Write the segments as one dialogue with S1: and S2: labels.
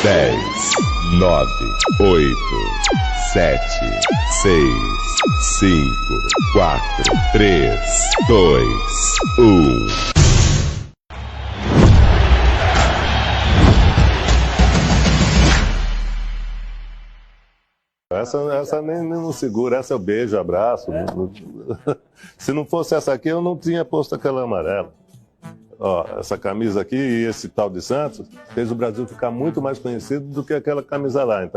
S1: 10, 9, 8, 7, 6, 5, 4, 3, 2, 1. Essa nem não segura, essa eu beijo, abraço. Se não fosse essa aqui, eu não tinha posto aquela amarela. Ó, essa camisa aqui e esse tal de Santos fez o Brasil ficar muito mais conhecido do que aquela camisa lá. Então...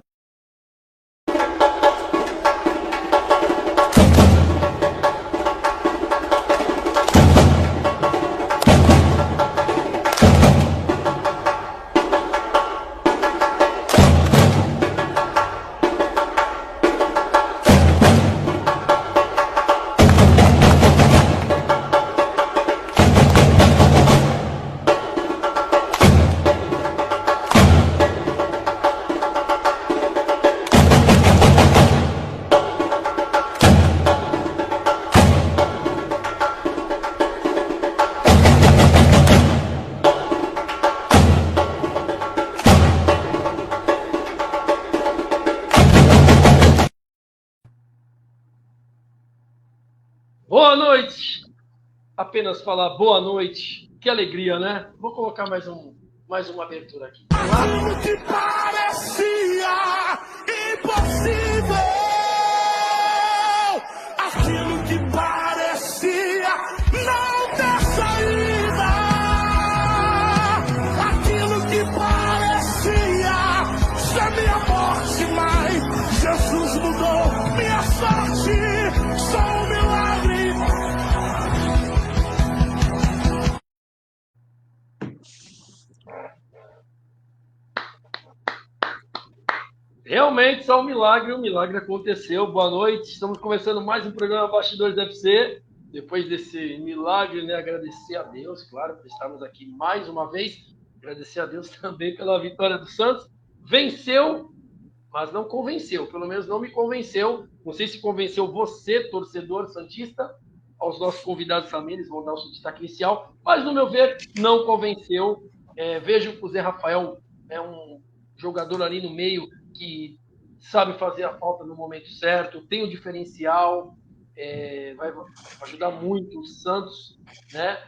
S2: Boa noite! Apenas falar boa noite. Que alegria, né? Vou colocar mais uma abertura aqui.
S3: Aquilo que parecia impossível, aquilo que parecia não ter saída, aquilo que parecia ser minha morte, mas Jesus mudou minha sorte, sou um milagre.
S2: Realmente, só um milagre, o milagre aconteceu. Boa noite, estamos começando mais um programa Bastidores do UFC. Depois desse milagre, né, agradecer a Deus, claro, por estarmos aqui mais uma vez. Agradecer a Deus também pela vitória do Santos. Venceu, mas não convenceu, pelo menos não me convenceu. Não sei se convenceu você, torcedor santista. Aos nossos convidados também, eles vão dar o seu destaque inicial. Mas, no meu ver, não convenceu. Vejo que o Zé Rafael é um jogador ali no meio que sabe fazer a falta no momento certo, tem o diferencial, vai ajudar muito o Santos, né?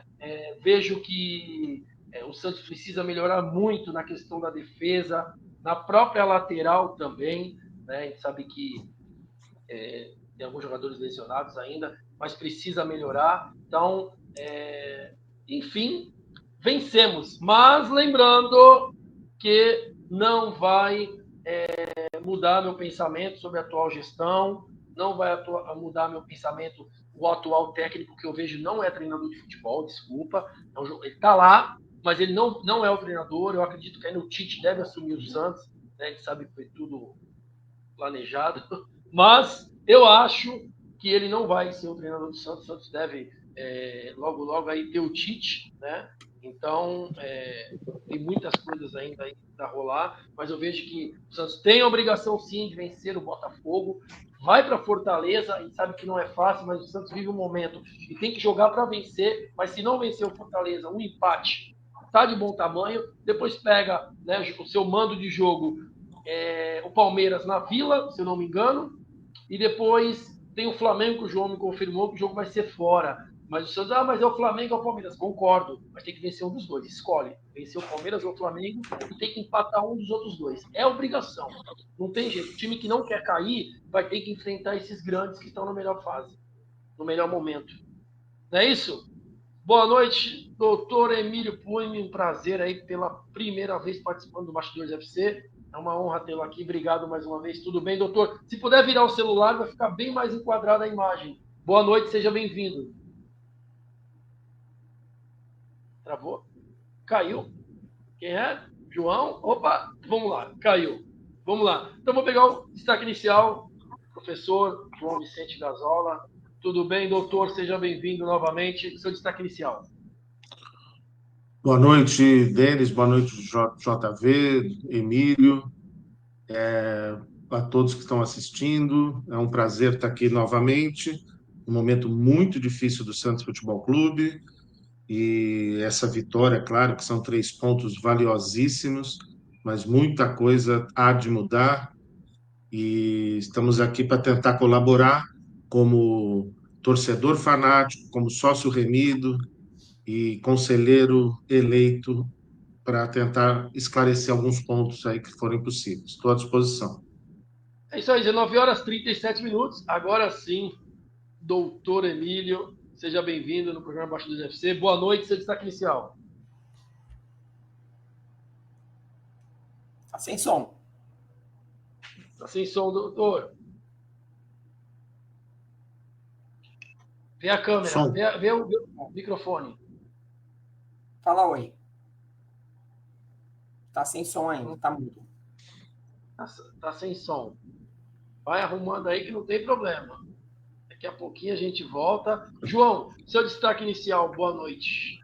S2: Vejo que o Santos precisa melhorar muito na questão da defesa, na própria lateral também, né? A gente sabe que tem alguns jogadores lesionados ainda, mas precisa melhorar. Então, enfim, vencemos. Mas lembrando que não vai mudar meu pensamento sobre a atual gestão, não vai mudar meu pensamento o atual técnico, que eu vejo não é treinador de futebol, desculpa. Ele está lá, mas ele não é o treinador. Eu acredito que ainda o Tite deve assumir o Santos, né? A gente sabe que foi tudo planejado, mas eu acho que ele não vai ser o treinador do Santos. O Santos deve logo aí ter o Tite, né? Então, tem muitas coisas ainda aí para rolar, mas eu vejo que o Santos tem a obrigação, sim, de vencer o Botafogo. Vai para Fortaleza, a gente sabe que não é fácil, mas o Santos vive um momento e tem que jogar para vencer, mas se não vencer o Fortaleza, um empate está de bom tamanho. Depois pega, né, o seu mando de jogo, o Palmeiras na Vila, se eu não me engano, e depois tem o Flamengo, que o João me confirmou que o jogo vai ser fora. Mas o Santos, mas é o Flamengo ou o Palmeiras? Concordo, mas tem que vencer um dos dois. Escolhe, vencer o Palmeiras ou o Flamengo e tem que empatar um dos outros dois. É obrigação, não tem jeito. O time que não quer cair vai ter que enfrentar esses grandes que estão na melhor fase, no melhor momento. Não é isso? Boa noite, doutor Emílio Puime, um prazer aí pela primeira vez participando do Bastidores UFC. É uma honra tê-lo aqui, obrigado mais uma vez. Tudo bem, doutor? Se puder virar o celular, vai ficar bem mais enquadrada a imagem. Boa noite, seja bem-vindo. Travou? Caiu? Quem é? João? Opa, vamos lá, caiu. Vamos lá. Então, vou pegar o destaque inicial. Professor João Vicente Gazola. Tudo bem, doutor? Seja bem-vindo novamente. Seu destaque inicial.
S4: Boa noite, Denis. Boa noite, JV, Emílio, a todos que estão assistindo. É um prazer estar aqui novamente. Um momento muito difícil do Santos Futebol Clube. E essa vitória, claro, que são 3 pontos valiosíssimos. mas muita coisa há de mudar e estamos aqui para tentar colaborar como torcedor fanático, como sócio remido e conselheiro eleito para tentar esclarecer alguns pontos aí que forem possíveis. Estou à disposição.
S2: É isso aí, 19 horas 37 minutos. Agora sim, doutor Emílio, seja bem-vindo no programa Bastidores FC. Boa noite, seu destaque inicial.
S5: Tá sem som.
S2: Tá sem som, doutor. Vê a câmera,
S4: Som.
S2: vê o microfone.
S5: Fala oi. Tá sem som ainda, tá mudo.
S2: Tá sem som. Vai arrumando aí que não tem problema. Daqui a pouquinho a gente volta. João, seu destaque inicial, boa noite.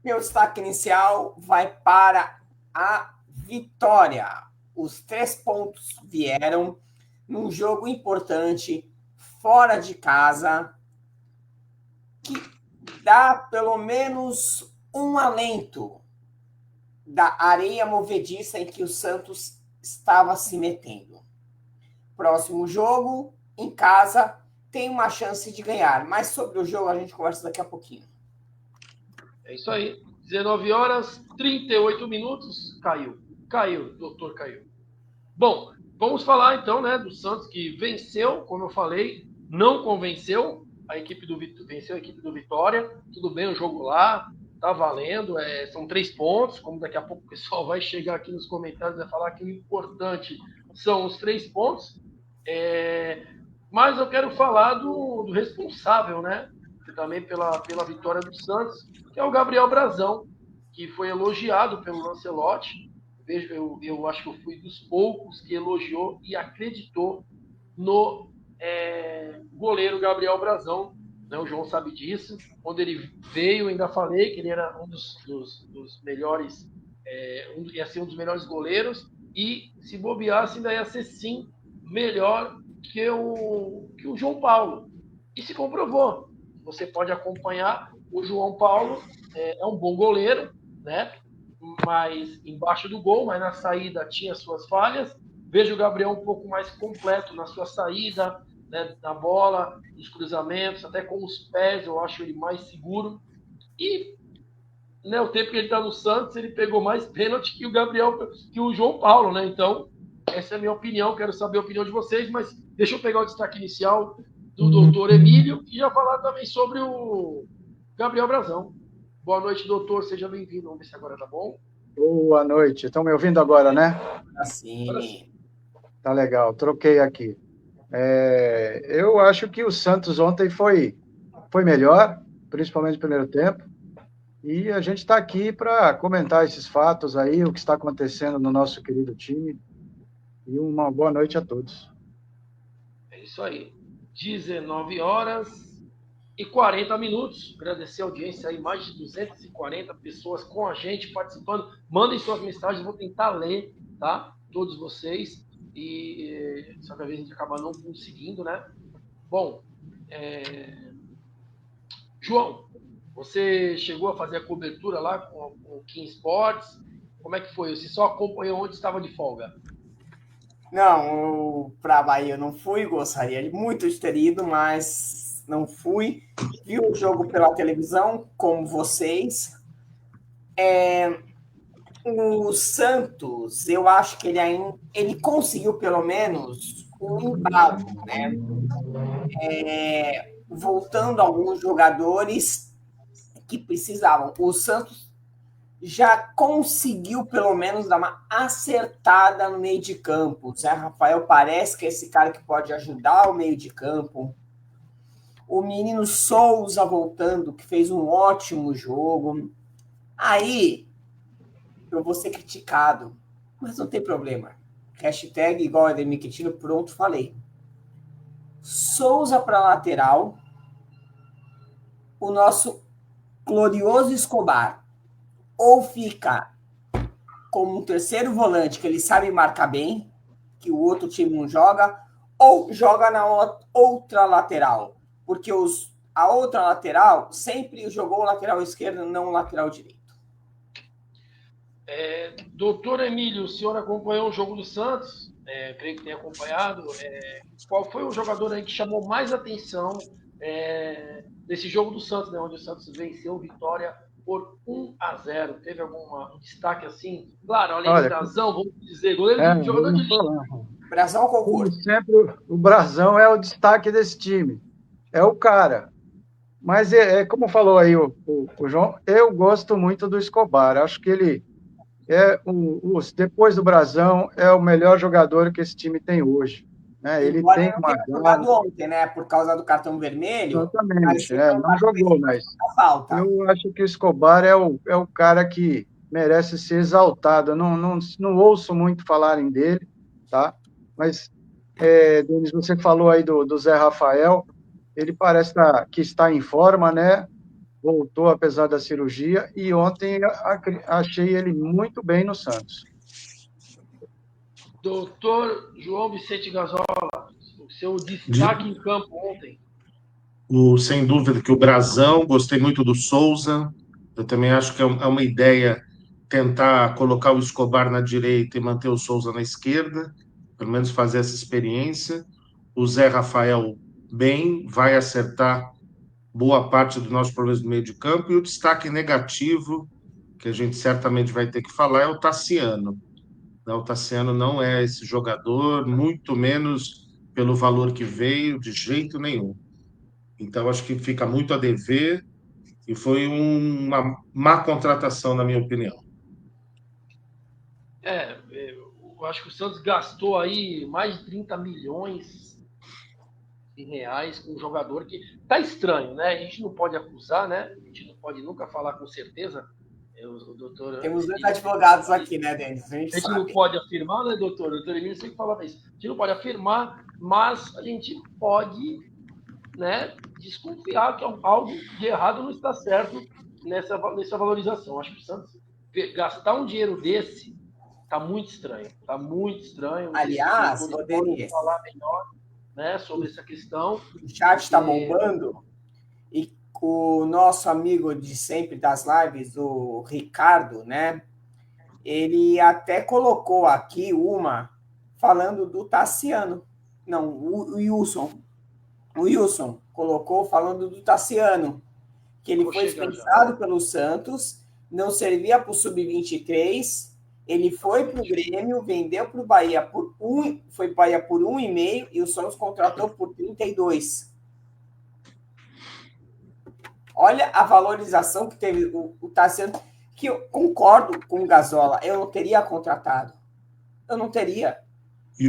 S5: Meu destaque inicial vai para a vitória. Os 3 pontos vieram num jogo importante, fora de casa, que dá pelo menos um alento da areia movediça em que o Santos estava se metendo. Próximo jogo, em casa, tem uma chance de ganhar. Mas sobre o jogo a gente conversa daqui a pouquinho.
S2: É isso aí. 19 horas 38 minutos. Caiu, doutor caiu. Bom, vamos falar então, né, do Santos que venceu, como eu falei, não convenceu venceu a equipe do Vitória. Tudo bem, o jogo lá tá valendo, são 3 pontos, como daqui a pouco o pessoal vai chegar aqui nos comentários e vai falar que o importante são os 3 pontos. Mas eu quero falar do responsável, né? Também pela vitória do Santos, que é o Gabriel Brazão, que foi elogiado pelo Lancelotti. Eu acho que eu fui dos poucos que elogiou e acreditou no goleiro Gabriel Brazão, né? O João sabe disso. Quando ele veio, ainda falei que ele era um dos melhores, ia ser um dos melhores goleiros, e se bobeasse ainda ia ser sim melhor que o João Paulo. E se comprovou. Você pode acompanhar, o João Paulo é um bom goleiro, né? Mas embaixo do gol, mas na saída tinha suas falhas. Vejo o Gabriel um pouco mais completo na sua saída, né, na bola, nos cruzamentos, até com os pés, eu acho ele mais seguro. E, né, o tempo que ele está no Santos, ele pegou mais pênalti que o João Paulo, né? Então, essa é a minha opinião, quero saber a opinião de vocês, mas deixa eu pegar o destaque inicial do doutor Emílio e já falar também sobre o Gabriel Brazão. Boa noite, doutor, seja bem-vindo. Vamos ver se agora tá bom.
S6: Boa noite. Estão me ouvindo agora, né?
S5: Assim.
S6: Tá legal, troquei aqui. Eu acho que o Santos ontem foi melhor, principalmente no primeiro tempo, e a gente está aqui para comentar esses fatos aí, o que está acontecendo no nosso querido time, e uma boa noite a todos.
S2: É isso aí. 19 horas e 40 minutos. Agradecer a audiência aí, mais de 240 pessoas com a gente participando. Mandem suas mensagens, vou tentar ler, tá? Todos vocês. E só que às vezes a gente acaba não conseguindo, né? Bom, João, você chegou a fazer a cobertura lá com o King Sports? Como é que foi? Você só acompanhou onde estava de folga?
S5: Não, para a Bahia eu não fui, gostaria muito de ter ido, mas não fui. Vi o jogo pela televisão, como vocês. O Santos, eu acho que ele conseguiu pelo menos um embalo, né? Voltando alguns jogadores que precisavam. O Santos já conseguiu pelo menos dar uma acertada no meio de campo. O Zé Rafael parece que é esse cara que pode ajudar o meio de campo. O menino Souza voltando, que fez um ótimo jogo. Aí eu vou ser criticado, mas não tem problema. Hashtag igual a Ademir Quintino, pronto, falei. Souza para lateral, o nosso glorioso Escobar ou fica como um terceiro volante, que ele sabe marcar bem, que o outro time não joga, ou joga na outra lateral, porque a outra lateral sempre jogou o lateral esquerdo, não o lateral direito.
S2: Doutor Emílio, o senhor acompanhou o jogo do Santos? Creio que tenha acompanhado. Qual foi o jogador aí que chamou mais atenção nesse jogo do Santos, né, onde o Santos venceu Vitória por 1-0? Teve algum destaque assim? Claro, além do Brazão, vamos dizer, goleiro de jogador de linha.
S5: Brazão
S6: Como sempre, o Brazão é o destaque desse time. É o cara. Mas, como falou aí o João, eu gosto muito do Escobar. Acho que ele depois do Brazão, é o melhor jogador que esse time tem hoje. Né? Ele tem uma
S5: jogado ontem, né? Por causa do cartão vermelho.
S6: Exatamente. Não jogou, mas eu acho que o Escobar é o cara que merece ser exaltado. Eu não ouço muito falarem dele, tá? Mas, Denis, você falou aí do Zé Rafael. Ele parece que está em forma, né? Voltou apesar da cirurgia, e ontem achei ele muito bem no Santos.
S2: Doutor João Vicente Gazola, o seu destaque em campo ontem.
S4: Sem dúvida que o Brazão, gostei muito do Souza. Eu também acho que é uma ideia tentar colocar o Escobar na direita e manter o Souza na esquerda, pelo menos fazer essa experiência. O Zé Rafael bem, vai acertar boa parte dos nossos problemas do meio de campo, e o destaque negativo, que a gente certamente vai ter que falar, é o Tassiano. O Tassiano não é esse jogador, muito menos pelo valor que veio, de jeito nenhum. Então, acho que fica muito a dever, e foi uma má contratação, na minha opinião.
S2: Eu acho que o Santos gastou aí mais de 30 milhões de reais com um jogador que tá estranho, né? A gente não pode acusar, né? A gente não pode nunca falar com certeza. O doutor...
S5: Temos dois advogados aqui, né, Denis?
S2: A gente não pode afirmar, né, doutor? O doutor Emílio sempre falava isso. A gente não pode afirmar, mas a gente pode, né, desconfiar que algo de errado não está certo nessa valorização. Acho que o Santos gastar um dinheiro desse tá muito estranho. Tá muito estranho.
S5: Aliás,
S2: podemos falar melhor, né, sobre essa questão.
S5: O chat está bombando, e o nosso amigo de sempre das lives, o Ricardo, né? Ele até colocou aqui uma falando do Tassiano. Não, o Wilson. O Wilson colocou falando do Tassiano, que ele foi dispensado pelo Santos, não servia para o Sub-23, ele foi para o Grêmio, vendeu para o Bahia foi para o Bahia por 1,5 e o Santos contratou por 32. Olha a valorização que teve o Tassiano, que eu concordo com o Gazola, eu não teria contratado. Eu não teria.
S4: E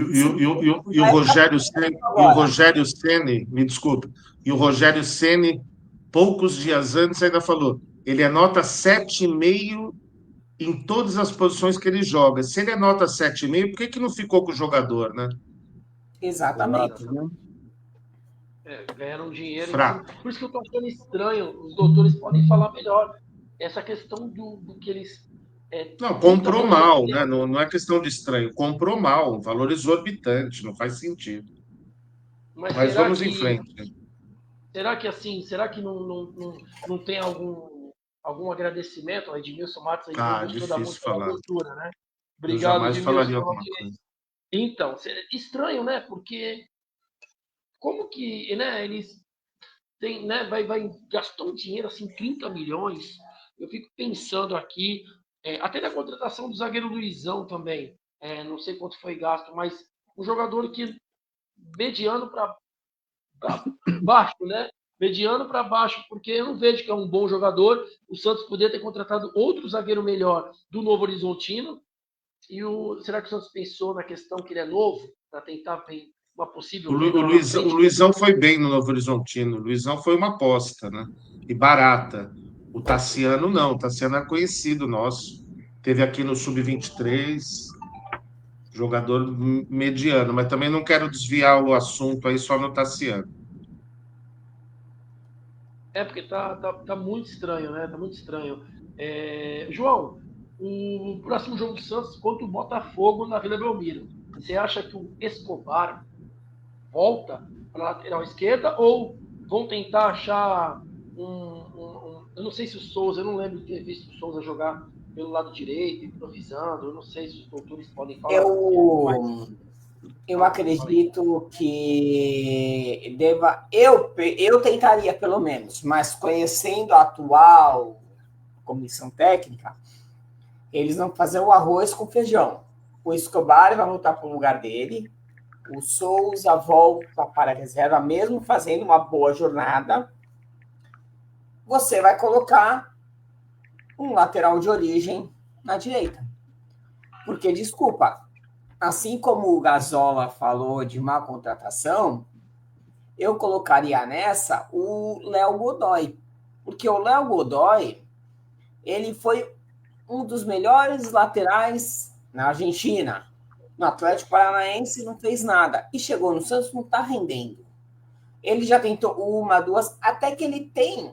S4: o Rogério Ceni, me desculpa, e o Rogério Ceni, poucos dias antes, ainda falou, ele é nota 7,5 em todas as posições que ele joga. Se ele é nota 7,5, por que não ficou com o jogador, né?
S5: Exatamente.
S2: Ganharam dinheiro.
S4: Fraco.
S2: Por isso que eu estou achando estranho. Os doutores podem falar melhor. Essa questão do que eles...
S4: Não, comprou mal, né? Não é questão de estranho. Comprou mal, um valor exorbitante, não faz sentido. Mas vamos em frente.
S2: Será que não tem algum agradecimento ao Edmilson Matos aí?
S4: Difícil falar.
S2: Cultura, né? Obrigado,
S4: eu jamais falaria alguma coisa.
S2: Então, estranho, né? Porque como que, né, eles têm, né, gastar um dinheiro assim, 30 milhões. Eu fico pensando aqui, até na contratação do zagueiro Luizão também. Não sei quanto foi gasto, mas um jogador que mediano para baixo, né? Mediano para baixo, porque eu não vejo que é um bom jogador. O Santos poderia ter contratado outro zagueiro melhor do Novo Horizontino. Será que o Santos pensou na questão que ele é novo, para tentar ver uma possível...
S4: O Luizão foi bem no Novo Horizontino. O Luizão foi uma aposta, né? E barata. O Tassiano não. O Tassiano é conhecido nosso. Teve aqui no Sub-23, jogador mediano. Mas também não quero desviar o assunto aí só no Tassiano.
S2: Porque tá muito estranho, né? Tá muito estranho. João, o próximo jogo do Santos contra o Botafogo na Vila Belmiro. Você acha que o Escobar volta para a lateral esquerda ou vão tentar achar eu não sei se o Souza, eu não lembro de ter visto o Souza jogar pelo lado direito, improvisando. Eu não sei se os doutores podem falar. Mas...
S5: Eu acredito que deva. Eu tentaria, pelo menos, mas conhecendo a atual comissão técnica, eles vão fazer o arroz com feijão. O Escobar vai voltar para o lugar dele, o Souza volta para a reserva, mesmo fazendo uma boa jornada. Você vai colocar um lateral de origem na direita. Porque, desculpa, assim como o Gazola falou de má contratação, eu colocaria nessa o Léo Godoy. Porque o Léo Godoy, ele foi um dos melhores laterais na Argentina. No Atlético Paranaense não fez nada. E chegou no Santos, não está rendendo. Ele já tentou uma, duas, até que ele tem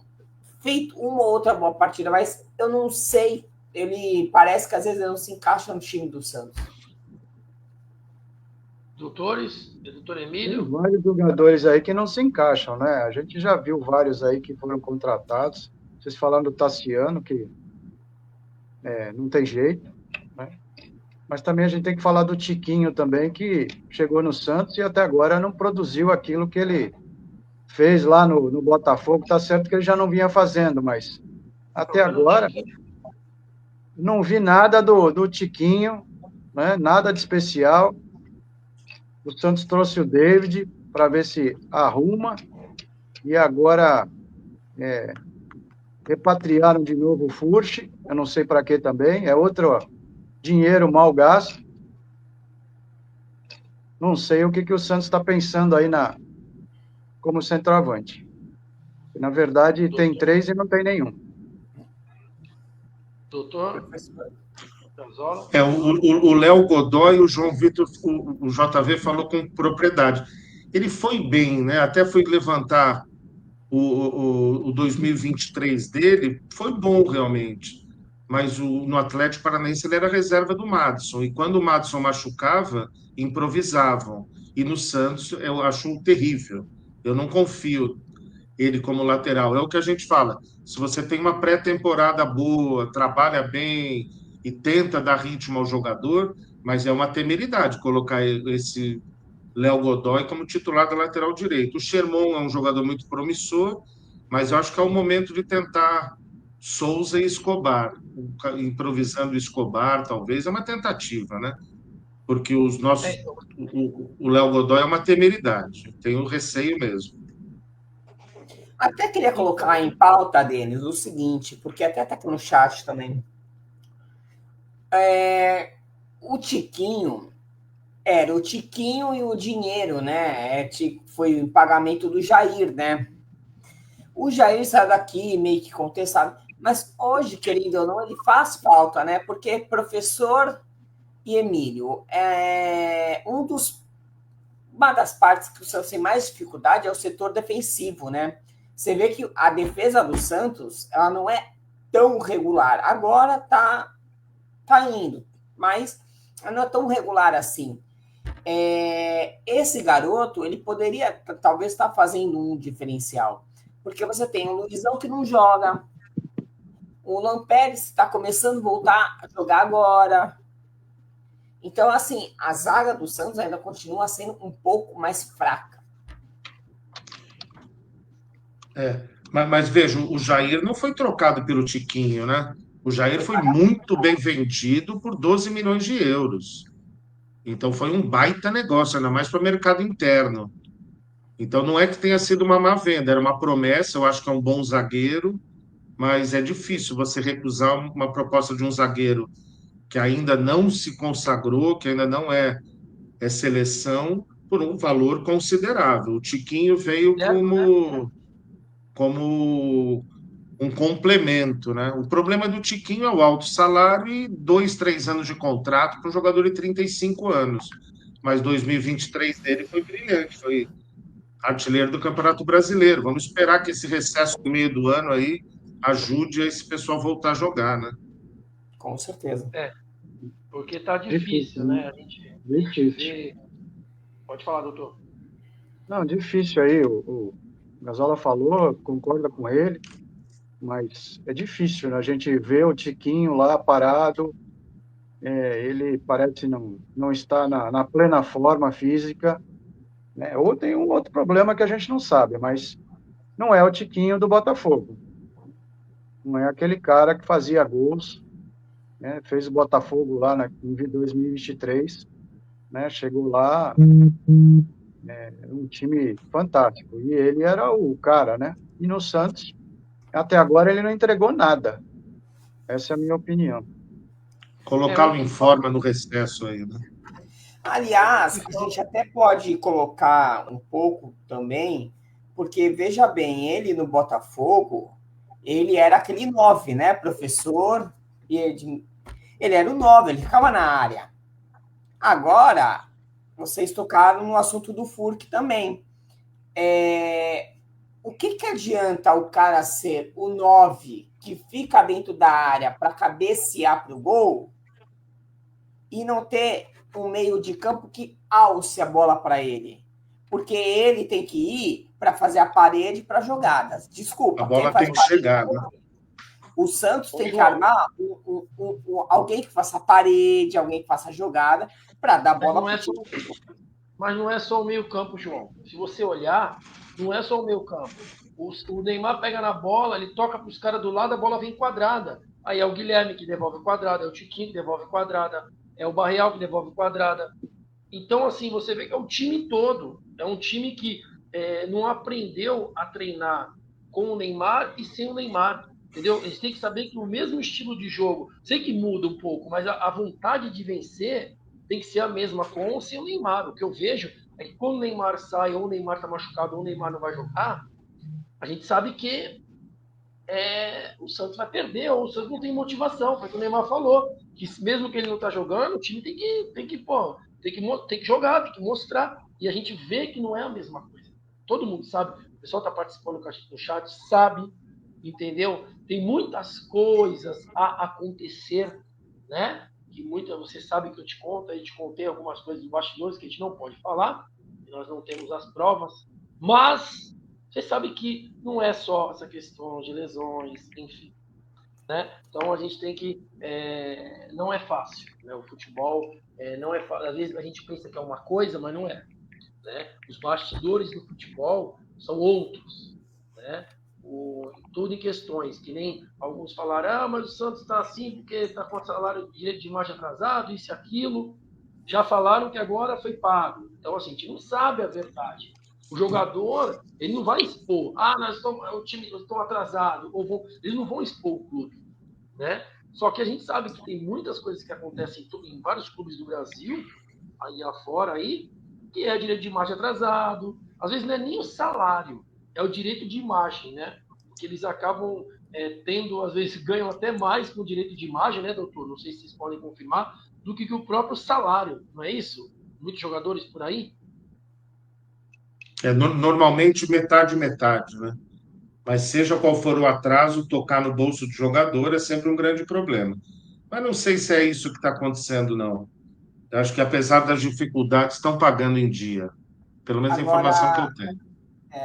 S5: feito uma ou outra boa partida, mas eu não sei. Ele parece que às vezes ele não se encaixa no time do Santos.
S2: Doutores? Doutor Emílio?
S6: Tem vários jogadores aí que não se encaixam, né? A gente já viu vários aí que foram contratados. Vocês falando do Tassiano, que não tem jeito, né? Mas também a gente tem que falar do Tiquinho também, que chegou no Santos e até agora não produziu aquilo que ele fez lá no Botafogo. Tá certo que ele já não vinha fazendo, mas até agora não vi nada do Tiquinho, né? Nada de especial. O Santos trouxe o David para ver se arruma, e agora repatriaram de novo o Furch, eu não sei para que também, é outro dinheiro mal gasto. Não sei o que o Santos está pensando aí como centroavante. Na verdade, tem 3 e não tem nenhum.
S2: Doutor?
S4: O Léo Godoy, o João Vitor, o JV falou com propriedade. Ele foi bem, né? Até foi levantar o 2023 dele, foi bom realmente. Mas no Atlético Paranaense ele era reserva do Madison. E quando o Madison machucava, improvisavam. E no Santos eu acho terrível. Eu não confio ele como lateral. É o que a gente fala. Se você tem uma pré-temporada boa, trabalha bem e tenta dar ritmo ao jogador, mas é uma temeridade colocar esse Léo Godoy como titular da lateral direito. O Sherman é um jogador muito promissor, mas eu acho que é o momento de tentar Souza e Escobar, improvisando o Escobar, talvez, é uma tentativa, né? Porque o Léo Godoy é uma temeridade, tenho receio mesmo.
S5: Até queria colocar em pauta, Denis, o seguinte, porque até está aqui no chat também. O Tiquinho era o Tiquinho e o dinheiro, né? Foi o pagamento do Jair, né? O Jair saiu daqui meio que contestado, mas hoje, querido ou não, ele faz falta, né? Porque professor e Emílio, uma das partes que o Santos tem mais dificuldade é o setor defensivo, né? Você vê que a defesa do Santos, ela não é tão regular. Agora tá indo, mas ela não é tão regular assim. Esse garoto, ele poderia talvez estar fazendo um diferencial, porque você tem o Luizão que não joga, o Lampérez está começando a voltar a jogar agora. Então, assim, a zaga do Santos ainda continua sendo um pouco mais fraca.
S4: Mas veja, o Jair não foi trocado pelo Tiquinho, né? O Jair foi muito bem vendido por 12 milhões de euros. Então foi um baita negócio, ainda mais para o mercado interno. Então não é que tenha sido uma má venda, era uma promessa, eu acho que é um bom zagueiro, mas é difícil você recusar uma proposta de um zagueiro que ainda não se consagrou, que ainda não é seleção, por um valor considerável. O Tiquinho veio como um complemento, né? O problema do Tiquinho é o alto salário e 2, 3 anos de contrato para um jogador de 35 anos. Mas 2023 dele foi brilhante, foi artilheiro do Campeonato Brasileiro. Vamos esperar que esse recesso no meio do ano aí ajude esse pessoal voltar a jogar, né?
S5: Com certeza.
S2: Porque tá difícil, né? A gente vê... Pode falar, doutor.
S6: Não, difícil aí. O Gazola falou, concorda com ele. Mas é difícil, né? A gente vê o Tiquinho lá parado, ele parece não estar na plena forma física, né? Ou tem um outro problema que a gente não sabe, mas não é o Tiquinho do Botafogo. Não é aquele cara que fazia gols, né? Fez o Botafogo lá em 2023, né? Chegou lá, um time fantástico. E ele era o cara, né? E no Santos, até agora, ele não entregou nada. Essa é a minha opinião.
S4: Colocá-lo em forma no recesso aí, né?
S5: Aliás, a gente até pode colocar um pouco também, porque veja bem, ele no Botafogo, ele era aquele 9, né, professor? Ele era o 9, ele ficava na área. Agora, vocês tocaram no assunto do Furk também. O que adianta o cara ser o 9 que fica dentro da área para cabecear para o gol e não ter um meio de campo que alce a bola para ele? Porque ele tem que ir para fazer a parede para jogadas. Desculpa.
S4: A bola tem que chegar, né?
S5: O Santos tem que armar alguém que faça parede, alguém que faça jogada para dar bola para o time.
S2: Mas não é só o meio-campo, João. Se você olhar, não é só o meio-campo. O Neymar pega na bola, ele toca para os caras do lado, a bola vem quadrada. Aí é o Guilherme que devolve quadrada, é o Tiquinho que devolve quadrada, é o Barreal que devolve quadrada. Então, assim, você vê que é o time todo. É um time que não aprendeu a treinar com o Neymar e sem o Neymar. Entendeu? Eles têm que saber que o mesmo estilo de jogo, sei que muda um pouco, mas a vontade de vencer tem que ser a mesma com ou sem o Neymar. O que eu vejo é que quando o Neymar sai, ou o Neymar está machucado, ou o Neymar não vai jogar, a gente sabe que o Santos vai perder, ou o Santos não tem motivação. Foi o que o Neymar falou, que mesmo que ele não está jogando, o time tem que jogar, tem que mostrar. E a gente vê que não é a mesma coisa. Todo mundo sabe, o pessoal está participando no chat, sabe, entendeu? Tem muitas coisas a acontecer, né? Que você sabe que eu te conto, aí te contei algumas coisas de bastidores que a gente não pode falar, nós não temos as provas, mas você sabe que não é só essa questão de lesões, enfim, né? Então a gente tem que não é fácil, né? O futebol não é fácil. Às vezes a gente pensa que é uma coisa, mas não é, né? Os bastidores do futebol são outros, né? Tudo em questões, que nem alguns falaram, mas o Santos está assim porque está com salário de direito de imagem atrasado, isso e aquilo. Já falaram que agora foi pago. Então, assim, a gente não sabe a verdade. O jogador, ele não vai expor, o time estão atrasado, eles não vão expor o clube, né? Só que a gente sabe que tem muitas coisas que acontecem em vários clubes do Brasil, aí afora, que é direito de imagem atrasado, às vezes não é nem o salário, é o direito de imagem, né? Que eles acabam tendo, às vezes, ganham até mais com o direito de imagem, né, doutor? Não sei se vocês podem confirmar, do que o próprio salário, não é isso? Muitos jogadores por aí?
S4: Normalmente metade, né? Mas seja qual for o atraso, tocar no bolso do jogador é sempre um grande problema. Mas não sei se é isso que está acontecendo, não. Eu acho que, apesar das dificuldades, estão pagando em dia. Pelo menos a informação que eu tenho.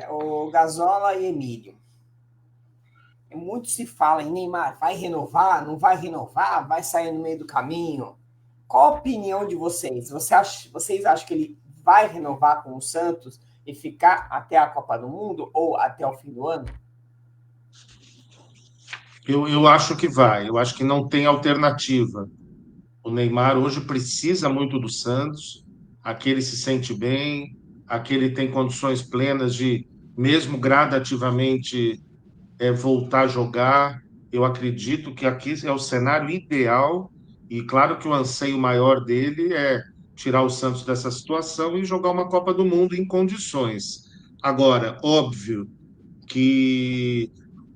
S5: O Gazola e Emílio. Muito se fala em Neymar, vai renovar, não vai renovar, vai sair no meio do caminho. Qual a opinião de vocês? Vocês acham que ele vai renovar com o Santos e ficar até a Copa do Mundo ou até o fim do ano?
S4: Eu acho que vai. Eu acho que não tem alternativa. O Neymar hoje precisa muito do Santos. Aqui ele se sente bem, aqui ele tem condições plenas de, mesmo gradativamente, voltar a jogar. Eu acredito que aqui é o cenário ideal e claro que o anseio maior dele é tirar o Santos dessa situação e jogar uma Copa do Mundo em condições. Agora, óbvio que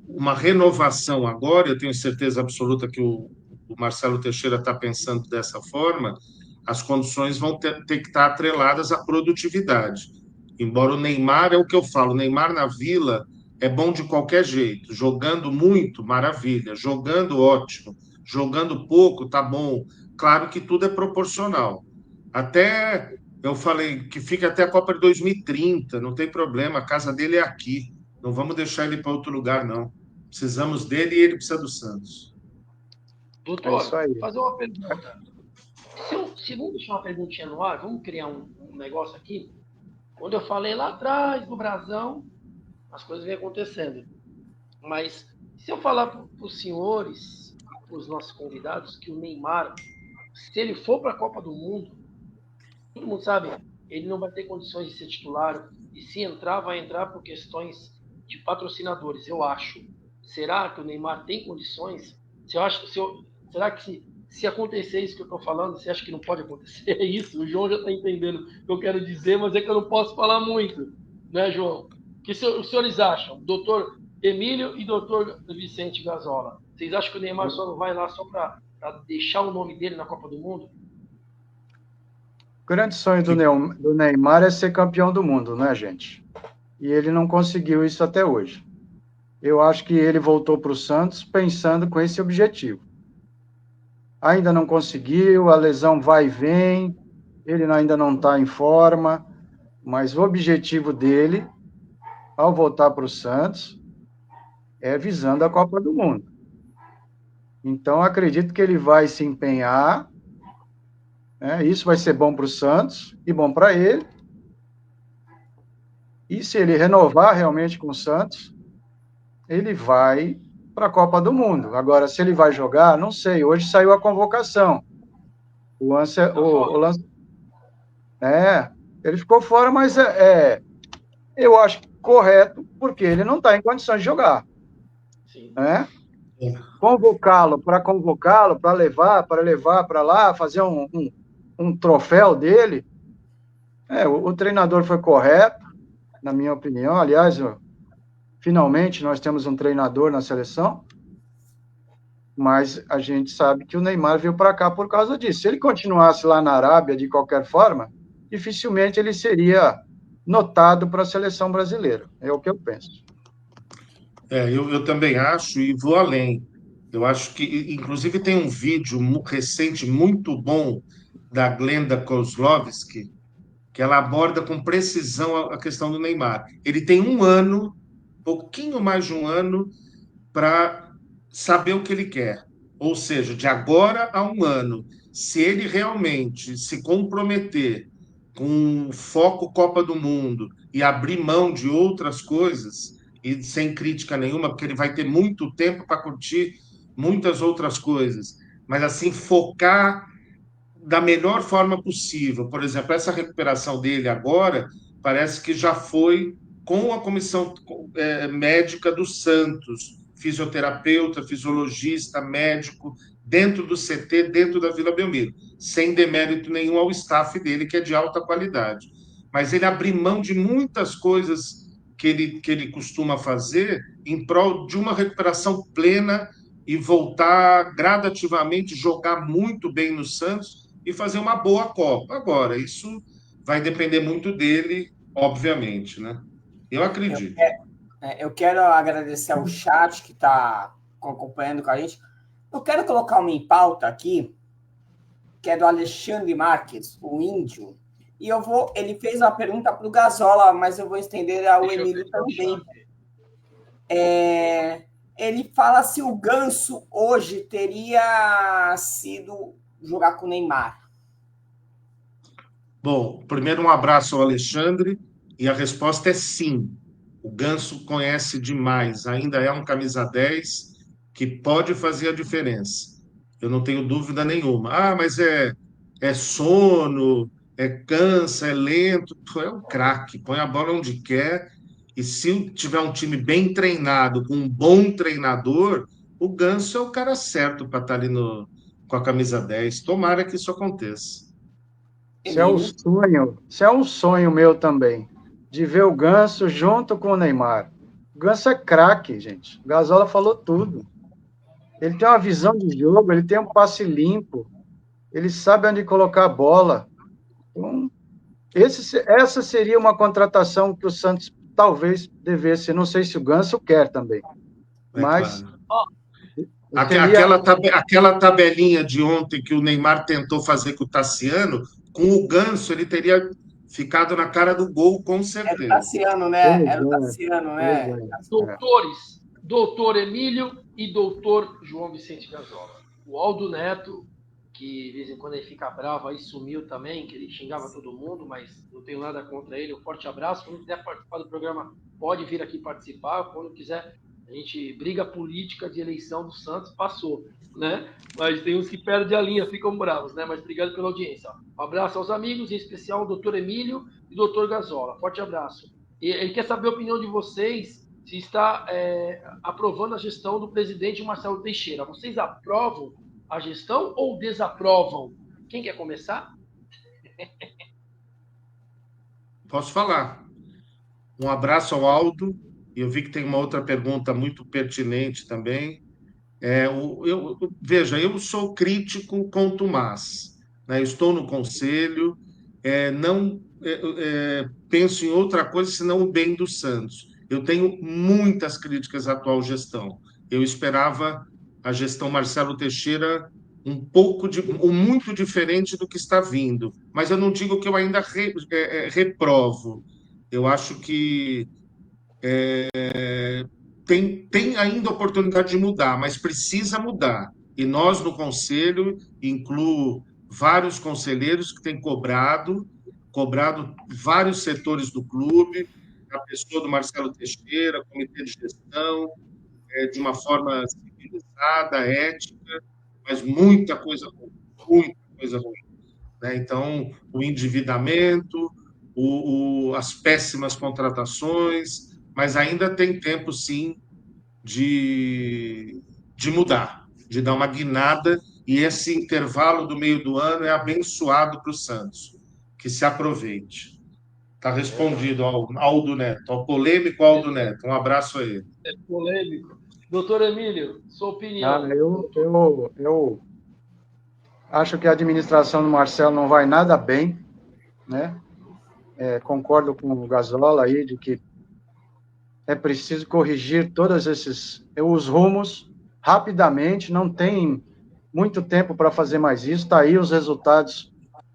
S4: uma renovação agora, eu tenho certeza absoluta que o Marcelo Teixeira está pensando dessa forma, as condições vão ter que estar atreladas à produtividade. Embora o Neymar, é o que eu falo, o Neymar na Vila é bom de qualquer jeito, jogando muito, maravilha, jogando ótimo, jogando pouco, tá bom. Claro que tudo é proporcional. Até, eu falei que fica até a Copa de 2030, não tem problema, a casa dele é aqui, não vamos deixar ele para outro lugar, não. Precisamos dele e ele precisa do Santos.
S2: Doutor,
S6: É isso aí.
S2: vou fazer uma pergunta. Se vamos deixar uma perguntinha no ar, vamos criar um negócio aqui. Quando eu falei lá atrás do Brasão, as coisas vêm acontecendo. Mas se eu falar para os senhores, para os nossos convidados, que o Neymar, se ele for para a Copa do Mundo, todo mundo sabe, ele não vai ter condições de ser titular. E se entrar, vai entrar por questões de patrocinadores, eu acho. Será que o Neymar tem condições? Será que se acontecer isso que eu estou falando, você acha que não pode acontecer isso? O João já está entendendo o que eu quero dizer, mas é que eu não posso falar muito, né, João? O que os senhores acham? Doutor Emílio e doutor Vicente Gazola. Vocês acham que o Neymar só não vai lá só para deixar o nome dele na Copa do Mundo?
S6: O grande sonho do Neymar é ser campeão do mundo, né, gente? E ele não conseguiu isso até hoje. Eu acho que ele voltou para o Santos pensando com esse objetivo. Ainda não conseguiu, a lesão vai e vem, ele ainda não está em forma, mas o objetivo dele, ao voltar para o Santos, é visando a Copa do Mundo. Então, acredito que ele vai se empenhar, né? Isso vai ser bom para o Santos e bom para ele. E se ele renovar realmente com o Santos, ele vai para a Copa do Mundo. Agora, se ele vai jogar, não sei. Hoje saiu a convocação. Ele ficou fora, mas eu acho correto, porque ele não está em condições de jogar.
S2: Sim.
S6: Né? Convocá-lo, para levar para lá, fazer um troféu dele. O treinador foi correto, na minha opinião. Aliás, finalmente nós temos um treinador na seleção, mas a gente sabe que o Neymar veio para cá por causa disso. Se ele continuasse lá na Arábia de qualquer forma, dificilmente ele seria notado para a seleção brasileira. É o que eu penso.
S4: Eu também acho e vou além. Eu acho que, inclusive, tem um vídeo recente muito bom da Glenda Kozlovski, que ela aborda com precisão a questão do Neymar. Ele tem um ano, pouquinho mais de um ano, para saber o que ele quer. Ou seja, de agora a um ano, se ele realmente se comprometer com foco Copa do Mundo e abrir mão de outras coisas, e sem crítica nenhuma, porque ele vai ter muito tempo para curtir muitas outras coisas, mas assim, focar da melhor forma possível. Por exemplo, essa recuperação dele agora parece que já foi com a comissão médica do Santos, fisioterapeuta, fisiologista, médico, dentro do CT, dentro da Vila Belmiro, sem demérito nenhum ao staff dele, que é de alta qualidade. Mas ele abriu mão de muitas coisas que ele costuma fazer em prol de uma recuperação plena e voltar gradativamente, jogar muito bem no Santos e fazer uma boa Copa. Agora, isso vai depender muito dele, obviamente, né? Eu acredito.
S5: Eu quero agradecer ao chat que está acompanhando com a gente. Eu quero colocar uma em pauta aqui, que é do Alexandre Marques, o índio. E ele fez uma pergunta para o Gazola, mas eu vou estender ao Emílio também. Ele fala se o Ganso hoje teria sido jogar com o Neymar.
S4: Bom, primeiro um abraço ao Alexandre, e a resposta é sim. O Ganso conhece demais, ainda é um camisa 10 que pode fazer a diferença. Eu não tenho dúvida nenhuma. Mas é sono, cansa, é lento. É um craque, põe a bola onde quer. E se tiver um time bem treinado, com um bom treinador, o Ganso é o cara certo para estar ali com a camisa 10. Tomara que isso aconteça.
S6: Isso é um sonho meu também, de ver o Ganso junto com o Neymar. O Ganso é craque, gente. O Gazola falou tudo. Ele tem uma visão de jogo, ele tem um passe limpo, ele sabe onde colocar a bola. Então, essa seria uma contratação que o Santos talvez devesse. Não sei se o Ganso quer também. Mas.
S4: Claro. Aquela tabelinha de ontem que o Neymar tentou fazer com o Tassiano, com o Ganso, ele teria ficado na cara do gol, com certeza.
S5: Era o Tassiano, né?
S2: Doutores, doutor Emílio e doutor João Vicente Gazola. O Aldo Neto, que de vez em quando ele fica bravo, aí sumiu também, que ele xingava todo mundo, mas não tenho nada contra ele. Um forte abraço. Quando quiser participar do programa, pode vir aqui participar. Quando quiser, a gente briga política de eleição do Santos, passou, né? Mas tem uns que perdem a linha, ficam bravos, né? Mas obrigado pela audiência. Um abraço aos amigos, em especial ao doutor Emílio e o doutor Gazola. Forte abraço. E ele quer saber a opinião de vocês, se está aprovando a gestão do presidente Marcelo Teixeira. Vocês aprovam a gestão ou desaprovam? Quem quer começar?
S4: Posso falar. Um abraço ao Aldo. Eu vi que tem uma outra pergunta muito pertinente também. Veja, eu sou crítico com o Tomás, né? Eu estou no conselho, não penso em outra coisa senão o bem do Santos. Eu tenho muitas críticas à atual gestão. Eu esperava a gestão Marcelo Teixeira muito diferente do que está vindo, mas eu não digo que eu ainda reprovo. Eu acho que tem ainda oportunidade de mudar, mas precisa mudar. E nós, no Conselho, incluo vários conselheiros que têm cobrado vários setores do clube, a pessoa do Marcelo Teixeira, comitê de gestão, de uma forma civilizada, ética, mas muita coisa ruim, né? Então, o endividamento, as péssimas contratações, mas ainda tem tempo, sim, de mudar, de dar uma guinada, e esse intervalo do meio do ano é abençoado para o Santos, que se aproveite. Está respondido ao Aldo Neto, ao polêmico Aldo Neto. Um abraço a ele.
S2: É polêmico. Doutor Emílio, sua opinião.
S6: Eu acho que a administração do Marcelo não vai nada bem, né? Concordo com o Gazola aí de que é preciso corrigir todos os rumos rapidamente, não tem muito tempo para fazer mais isso, está aí os resultados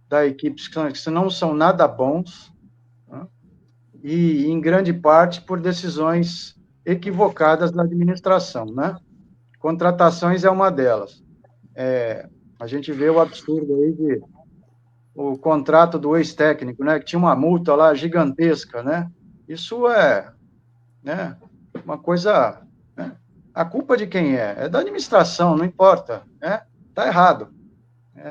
S6: da equipe que não são nada bons, né? E em grande parte por decisões equivocadas da administração, né? Contratações é uma delas. A gente vê o absurdo aí de o contrato do ex-técnico, né? Que tinha uma multa lá gigantesca, né? Isso né, uma coisa, né? A culpa de quem é? É da administração, não importa, né? Tá errado.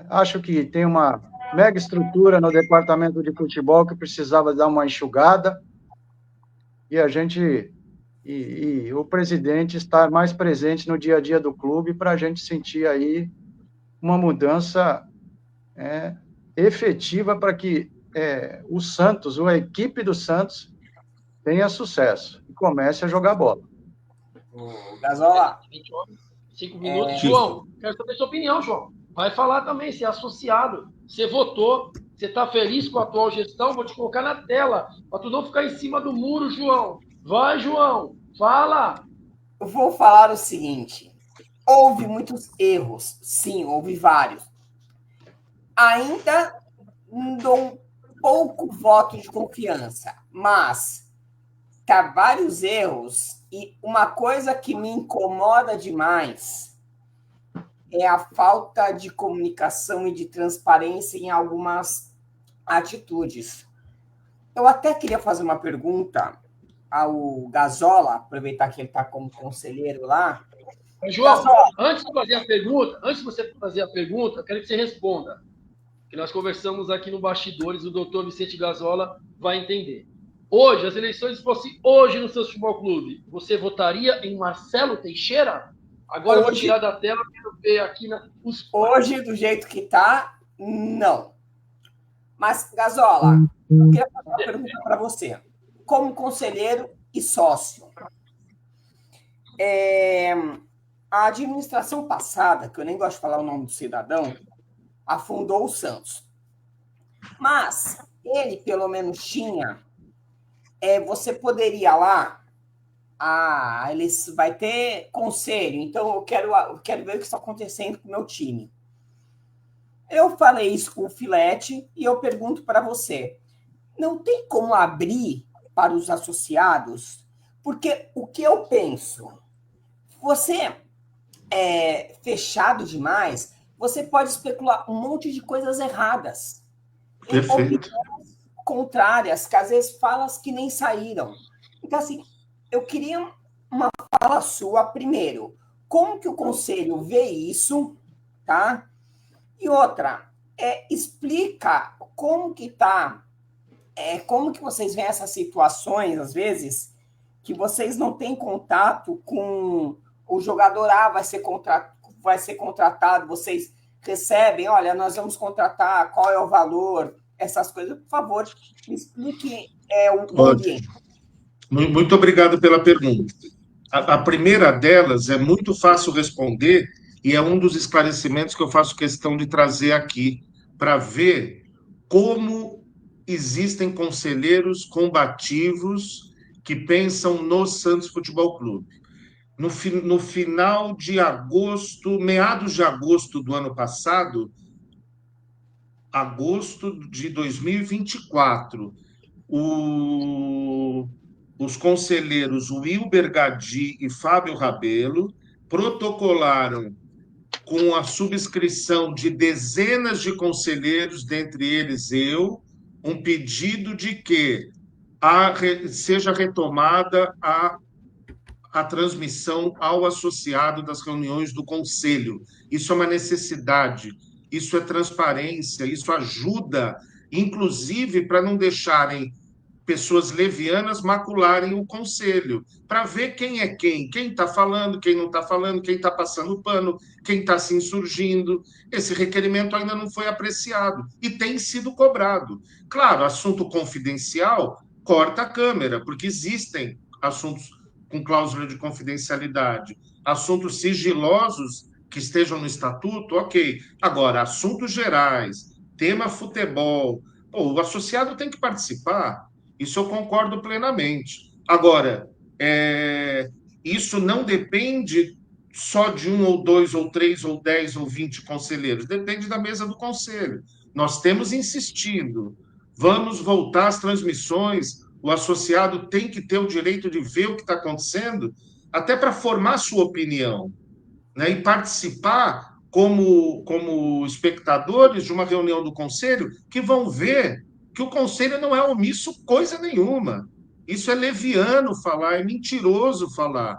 S6: Acho que tem uma mega estrutura no departamento de futebol que precisava dar uma enxugada e o presidente estar mais presente no dia a dia do clube para a gente sentir aí uma mudança efetiva para que o Santos, ou a equipe do Santos, tenha sucesso e comece a jogar bola.
S5: Gazola.
S2: 5 minutos. João, quero saber sua opinião, João. Vai falar também, você é associado, você votou, você está feliz com a atual gestão, vou te colocar na tela, para tu não ficar em cima do muro, João. Vai, João, fala.
S5: Eu vou falar o seguinte, houve muitos erros, sim, houve vários. Ainda dou um pouco voto de confiança, mas tá vários erros, e uma coisa que me incomoda demais é a falta de comunicação e de transparência em algumas atitudes. Eu até queria fazer uma pergunta ao Gazola, aproveitar que ele está como conselheiro lá.
S2: João,
S5: Gazola,
S2: antes de você fazer a pergunta, eu quero que você responda. Que nós conversamos aqui no Bastidores, o doutor Vicente Gazola vai entender. Hoje, as eleições fossem hoje no seu futebol clube, você votaria em Marcelo Teixeira? Agora eu vou tirar da tela, quero ver aqui
S5: hoje, do jeito que está, não. Mas, Gazola, eu queria fazer uma pergunta para você. Como conselheiro e sócio, a administração passada, que eu nem gosto de falar o nome do cidadão, afundou o Santos. Mas ele, pelo menos, tinha... você poderia lá... eles vai ter conselho, então eu quero ver o que está acontecendo com o meu time. Eu falei isso com o Filete e eu pergunto para você, não tem como abrir para os associados? Porque o que eu penso, você é fechado demais, você pode especular um monte de coisas erradas.
S4: Perfeito.
S5: Opiniões contrárias, que às vezes falas que nem saíram. Então, assim, eu queria uma fala sua primeiro. Como que o conselho vê isso, tá? E outra, explica como que tá, como que vocês veem essas situações, às vezes, que vocês não têm contato com o jogador A, vai ser contratado, vocês recebem, olha, nós vamos contratar, qual é o valor, essas coisas. Por favor, me explique o ambiente.
S4: Muito obrigado pela pergunta. A primeira delas é muito fácil responder e é um dos esclarecimentos que eu faço questão de trazer aqui, para ver como existem conselheiros combativos que pensam no Santos Futebol Clube. No final de agosto, meados de agosto do ano passado, agosto de 2024, os conselheiros Wilber Gadi e Fábio Rabelo protocolaram, com a subscrição de dezenas de conselheiros, dentre eles eu, um pedido de que seja retomada a transmissão ao associado das reuniões do conselho. Isso é uma necessidade, isso é transparência, isso ajuda, inclusive, para não deixarem pessoas levianas macularem o conselho, para ver quem é quem está falando, quem não está falando, quem está passando pano, quem está se insurgindo. Esse requerimento ainda não foi apreciado e tem sido cobrado. Claro, assunto confidencial, corta a câmera, porque existem assuntos com cláusula de confidencialidade, assuntos sigilosos que estejam no estatuto, ok. Agora, assuntos gerais, tema futebol, o associado tem que participar. Isso eu concordo plenamente. Agora, isso não depende só de 1 ou 2 ou 3 ou 10 ou 20 conselheiros, depende da mesa do conselho. Nós temos insistido, vamos voltar às transmissões, o associado tem que ter o direito de ver o que está acontecendo, até para formar sua opinião, né, e participar como espectadores de uma reunião do conselho, que vão ver que o conselho não é omisso coisa nenhuma. Isso é leviano falar, é mentiroso falar.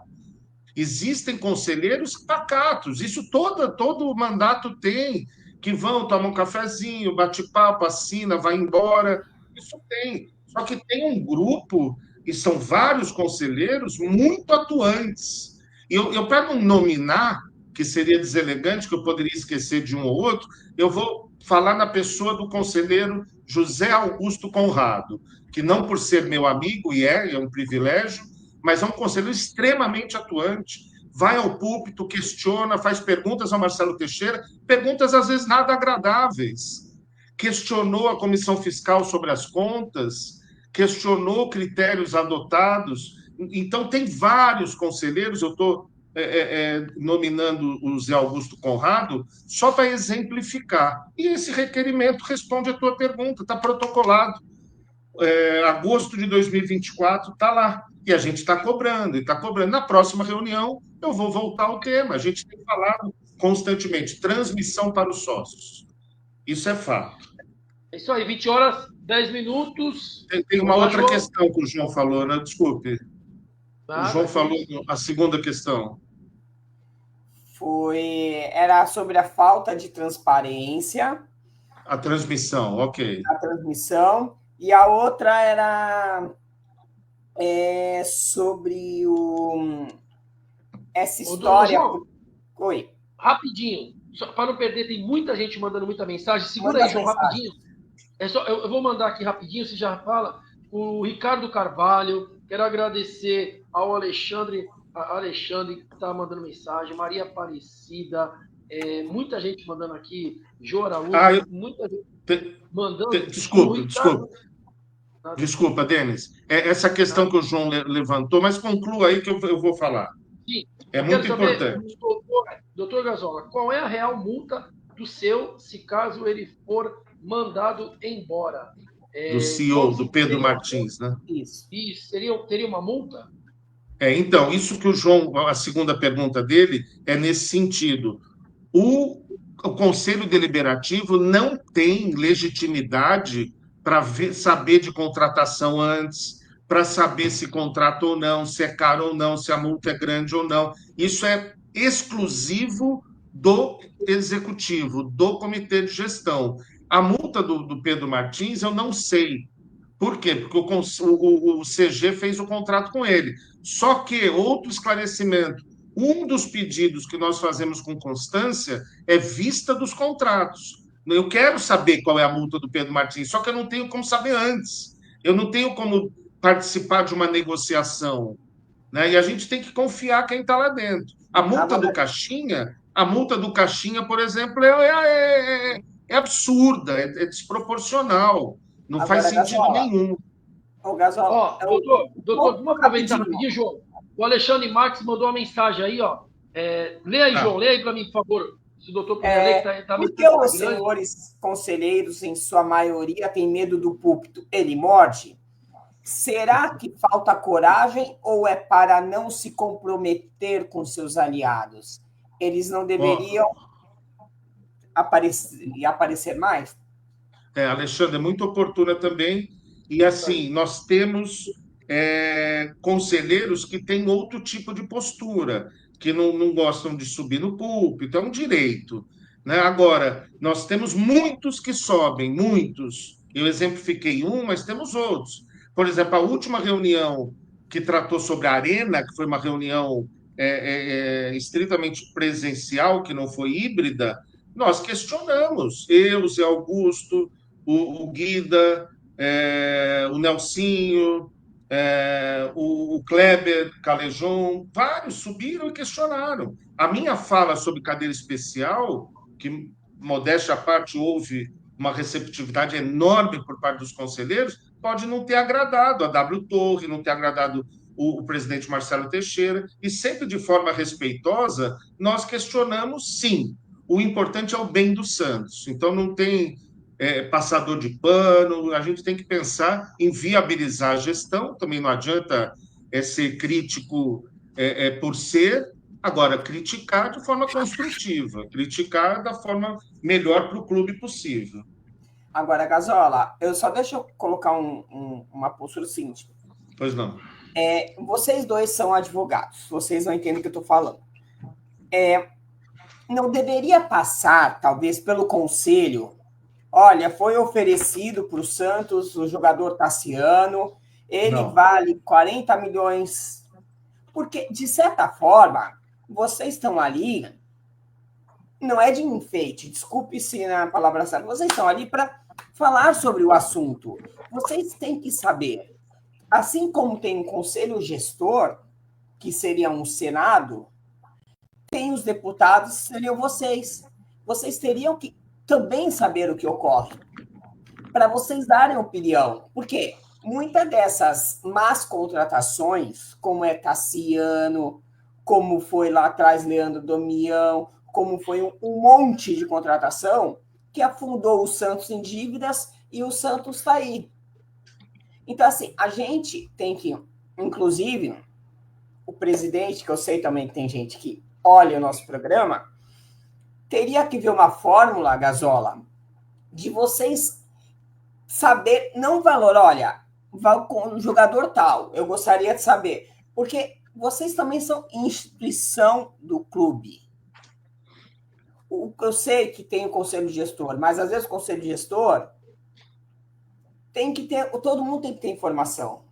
S4: Existem conselheiros pacatos, isso todo mandato tem, que vão, tomar um cafezinho, bate-papo, assina, vai embora, isso tem. Só que tem um grupo, e são vários conselheiros muito atuantes. E eu para não nominar, que seria deselegante, que eu poderia esquecer de um ou outro, eu vou falar na pessoa do conselheiro José Augusto Conrado, que não por ser meu amigo, e é um privilégio, mas é um conselheiro extremamente atuante, vai ao púlpito, questiona, faz perguntas ao Marcelo Teixeira, perguntas às vezes nada agradáveis. Questionou a comissão fiscal sobre as contas, questionou critérios adotados. Então, tem vários conselheiros, eu estou nominando o Zé Augusto Conrado, só para exemplificar. E esse requerimento responde à tua pergunta, está protocolado. Agosto de 2024 está lá. E a gente está cobrando, e está cobrando. Na próxima reunião, eu vou voltar ao tema. A gente tem falado constantemente, transmissão para os sócios. Isso é fato.
S2: É isso aí, 20 horas, 10 minutos.
S4: Tem uma outra questão que o João falou, né? Desculpe.
S2: Tá,
S4: o João falou a segunda questão.
S5: Era sobre a falta de transparência.
S4: A transmissão, ok.
S5: A transmissão. E a outra era sobre essa história.
S2: João,
S5: oi.
S2: Rapidinho, para não perder, tem muita gente mandando muita mensagem. Segura aí, João, rapidinho. Eu vou mandar aqui rapidinho, você já fala. O Ricardo Carvalho, quero agradecer ao Alexandre que está mandando mensagem, Maria Aparecida, muita gente mandando aqui, Jô Araújo, muita gente mandando.
S4: Desculpa, Denis. Essa questão que o João levantou, mas conclua aí que eu vou falar.
S2: Sim,
S4: é muito importante.
S2: Doutor Gazola, qual é a real multa do seu, se caso ele for mandado embora?
S4: Do CEO, do Pedro Martins, né?
S2: Isso. Teria uma multa?
S4: Então, isso que o João, a segunda pergunta dele é nesse sentido. O Conselho Deliberativo não tem legitimidade para saber de contratação antes, para saber se contrata ou não, se é caro ou não, se a multa é grande ou não. Isso é exclusivo do Executivo, do Comitê de Gestão. A multa do Pedro Martins, eu não sei. Por quê? Porque o CG fez o contrato com ele. Só que, outro esclarecimento, um dos pedidos que nós fazemos com constância é vista dos contratos. Eu quero saber qual é a multa do Pedro Martins, só que eu não tenho como saber antes. Eu não tenho como participar de uma negociação, né? E a gente tem que confiar quem está lá dentro. A multa do Caixinha, por exemplo, é absurda, é desproporcional. Não
S5: Agora,
S4: faz sentido
S5: Gasola,
S4: nenhum.
S5: Ô, Gasola,
S2: Doutor, vamos aproveitar
S5: rapidinho.
S2: rapidinho, João. O Alexandre Marques mandou uma mensagem aí, ó. Lê aí, João, lê aí para mim, por favor. Se o doutor puder ler, que tá
S5: Por que os senhores conselheiros, em sua maioria, têm medo do púlpito? Ele morde? Será que falta coragem ou é para não se comprometer com seus aliados? Eles não deveriam aparecer mais?
S4: Alexandre, é muito oportuna também. E assim, nós temos conselheiros que têm outro tipo de postura, que não gostam de subir no púlpito, é um direito, né? Agora, nós temos muitos que sobem, muitos. Eu exemplifiquei um, mas temos outros. Por exemplo, a última reunião que tratou sobre a Arena, que foi uma reunião estritamente presencial, que não foi híbrida, nós questionamos, eu, Zé Augusto, o Guida, o Nelsinho, o Kleber Calejon, vários subiram e questionaram. A minha fala sobre cadeira especial, que, modéstia à parte, houve uma receptividade enorme por parte dos conselheiros, pode não ter agradado a W. Torre, não ter agradado o presidente Marcelo Teixeira, e sempre de forma respeitosa, nós questionamos, sim. O importante é o bem do Santos. Então, não tem passador de pano, a gente tem que pensar em viabilizar a gestão, também não adianta ser crítico por ser, agora, criticar de forma construtiva, criticar da forma melhor para o clube possível.
S5: Agora, Gasola, deixa eu colocar uma postura seguinte.
S4: Pois não.
S5: Vocês dois são advogados, vocês não entendem o que eu estou falando. Não deveria passar, talvez, pelo conselho, olha, foi oferecido para o Santos o jogador Tassiano, ele vale 40 milhões, porque, de certa forma, vocês estão ali, não é de enfeite, desculpe se na palavra certa, vocês estão ali para falar sobre o assunto. Vocês têm que saber, assim como tem um conselho gestor, que seria um Senado, tem os deputados, seriam vocês. Vocês teriam que também saber o que ocorre, para vocês darem opinião. Por quê? Muitas dessas más contratações, como é Tassiano, como foi lá atrás Leandro Damião, como foi um monte de contratação que afundou o Santos em dívidas e o Santos está aí. Então, assim, a gente tem que, inclusive, o presidente, que eu sei também que tem gente que olha o nosso programa, teria que ver uma fórmula, Gasola, de vocês saber, não valor, olha, com um jogador tal, eu gostaria de saber, porque vocês também são instituição do clube. Eu sei que tem o conselho gestor, mas às vezes o conselho gestor tem que ter, todo mundo tem que ter informação.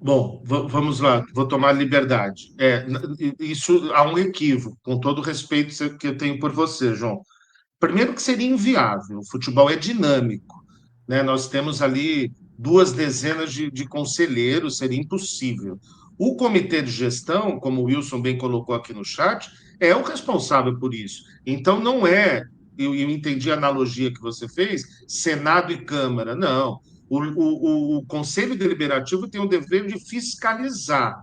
S4: Bom, vamos lá, vou tomar liberdade. Isso há um equívoco, com todo o respeito que eu tenho por você, João. Primeiro que seria inviável, o futebol é dinâmico, né? Nós temos ali 2 dezenas de conselheiros, seria impossível. O comitê de gestão, como o Wilson bem colocou aqui no chat, é o responsável por isso. Então, não é, eu entendi a analogia que você fez, Senado e Câmara, não. O Conselho Deliberativo tem o dever de fiscalizar.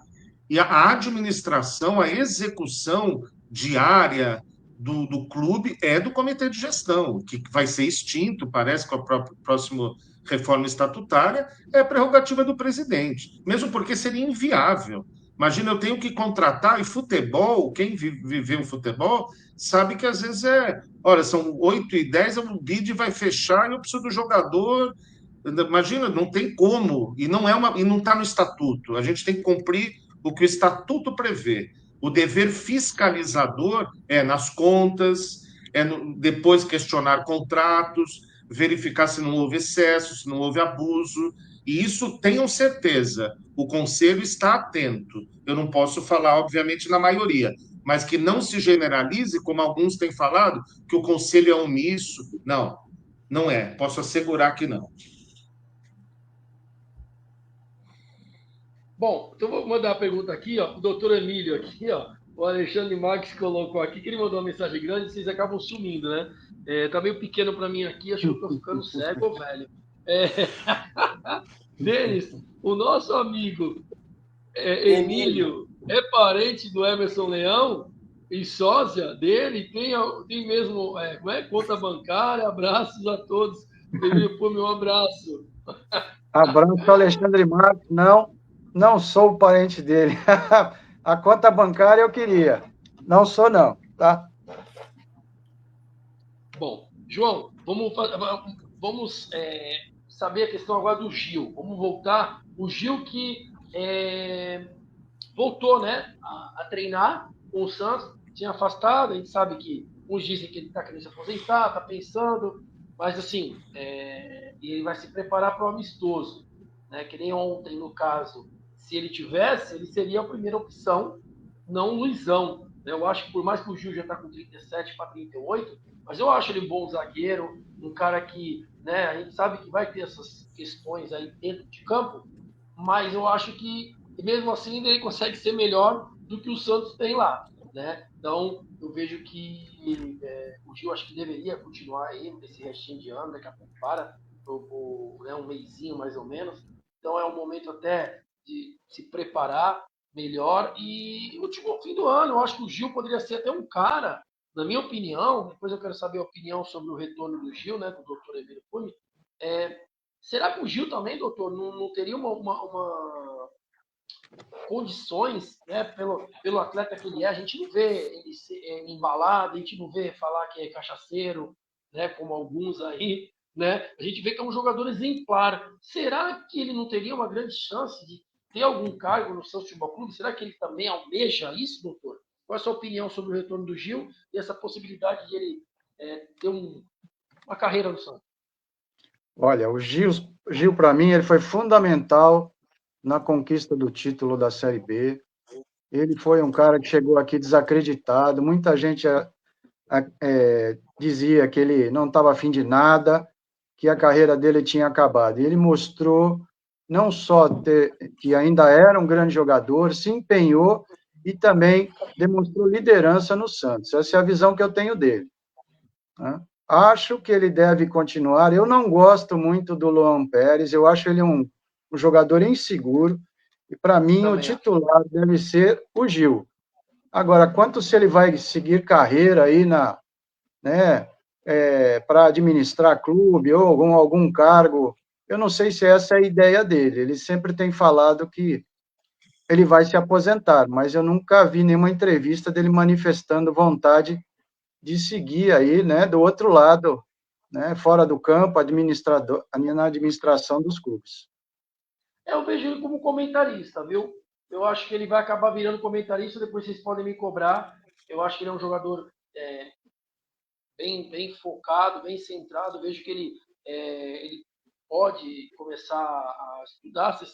S4: E a administração, a execução diária do clube é do comitê de gestão, que vai ser extinto, parece, com a próxima reforma estatutária, é prerrogativa do presidente, mesmo porque seria inviável. Imagina, eu tenho que contratar, e futebol, quem viveu futebol, sabe que às vezes olha, são 8h10, o bid vai fechar e eu preciso do jogador. Imagina, não tem como, e não está no estatuto. A gente tem que cumprir o que o estatuto prevê. O dever fiscalizador é nas contas, depois questionar contratos, verificar se não houve excesso, se não houve abuso, e isso tenham certeza, o Conselho está atento. Eu não posso falar, obviamente, na maioria, mas que não se generalize, como alguns têm falado, que o Conselho é omisso. Não, não é. Posso assegurar que não.
S2: Bom, então vou mandar a pergunta aqui, ó, o doutor Emílio aqui, ó, o Alexandre Marques colocou aqui, que ele mandou uma mensagem grande, vocês acabam sumindo, né? Tá meio pequeno para mim aqui, acho que eu tô ficando cego ou velho. Denis, o nosso amigo Emílio é parente do Emerson Leão e sósia dele, tem mesmo conta bancária, abraços a todos. Emílio, pô, meu abraço.
S6: Abraço, Alexandre Marques. Não sou o parente dele. A conta bancária eu queria. Não sou, não, tá?
S2: Bom, João, vamos saber a questão agora do Gil. Vamos voltar. O Gil que voltou, né, a treinar com o Santos, tinha afastado. A gente sabe que uns dizem que ele está querendo se aposentar, está pensando, mas assim, ele vai se preparar para o amistoso, né? Que nem ontem, no caso, se ele tivesse, ele seria a primeira opção, não o Luizão. Eu acho que por mais que o Gil já está com 37 para 38, mas eu acho ele um bom zagueiro, um cara que, né, a gente sabe que vai ter essas questões aí dentro de campo, mas eu acho que mesmo assim ele consegue ser melhor do que o Santos tem lá, né? Então eu vejo que o Gil acho que deveria continuar aí nesse restinho de ano, daqui a pouco um mesinho mais ou menos. Então é um momento até de se preparar melhor. E último fim do ano, eu acho que o Gil poderia ser até um cara, na minha opinião, depois eu quero saber a opinião sobre o retorno do Gil, né, do doutor Emílio Cunha. Será que o Gil também, doutor, não teria uma condições, né, pelo atleta que ele é? A gente não vê ele ser embalado, a gente não vê falar que é cachaceiro, né, como alguns aí, né? A gente vê que é um jogador exemplar. Será que ele não teria uma grande chance de ter algum cargo no Santos Futebol Clube? Será que ele também almeja isso, doutor? Qual é a sua opinião sobre o retorno do Gil e essa possibilidade de ele ter uma carreira no Santos?
S6: Olha, o Gil para mim, ele foi fundamental na conquista do título da Série B. Ele foi um cara que chegou aqui desacreditado. Muita gente dizia que ele não estava afim de nada, que a carreira dele tinha acabado. E ele mostrou não só que ainda era um grande jogador, se empenhou e também demonstrou liderança no Santos. Essa é a visão que eu tenho dele, né? Acho que ele deve continuar. Eu não gosto muito do Luan Pérez, eu acho ele um jogador inseguro, e para mim também o titular deve ser o Gil. Agora, quanto se ele vai seguir carreira aí para administrar clube ou algum cargo, eu não sei se essa é a ideia dele. Ele sempre tem falado que ele vai se aposentar, mas eu nunca vi nenhuma entrevista dele manifestando vontade de seguir aí, né, do outro lado, né, fora do campo, na administração dos clubes.
S2: Eu vejo ele como comentarista, viu? Eu acho que ele vai acabar virando comentarista, depois vocês podem me cobrar. Eu acho que ele é um jogador bem focado, bem centrado. Eu vejo que ele pode começar a estudar, se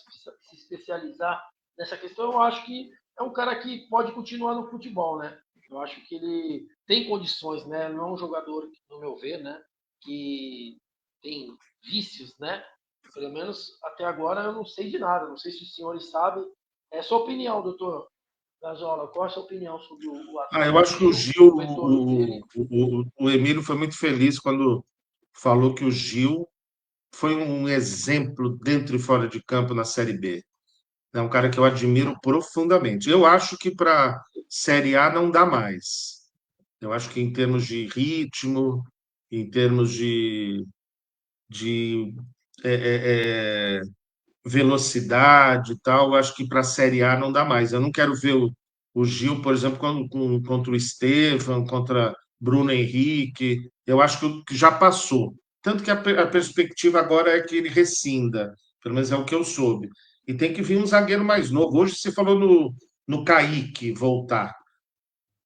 S2: especializar nessa questão. Eu acho que é um cara que pode continuar no futebol, né? Eu acho que ele tem condições, né? Não é um jogador, no meu ver, né, que tem vícios, né? Pelo menos até agora eu não sei de nada. Não sei se os senhores sabem. É a sua opinião, doutor Gazola. Qual é a sua opinião sobre o atleta?
S4: Eu acho que o Gil, o Emílio foi muito feliz quando falou que o Gil foi um exemplo dentro e fora de campo na Série B. É um cara que eu admiro profundamente. Eu acho que para Série A não dá mais. Eu acho que em termos de ritmo, em termos de velocidade e tal, acho que para a Série A não dá mais. Eu não quero ver o Gil, por exemplo, contra o Estevam, contra Bruno Henrique. Eu acho que já passou. Tanto que a perspectiva agora é que ele rescinda, pelo menos é o que eu soube. E tem que vir um zagueiro mais novo. Hoje você falou no Kaique voltar.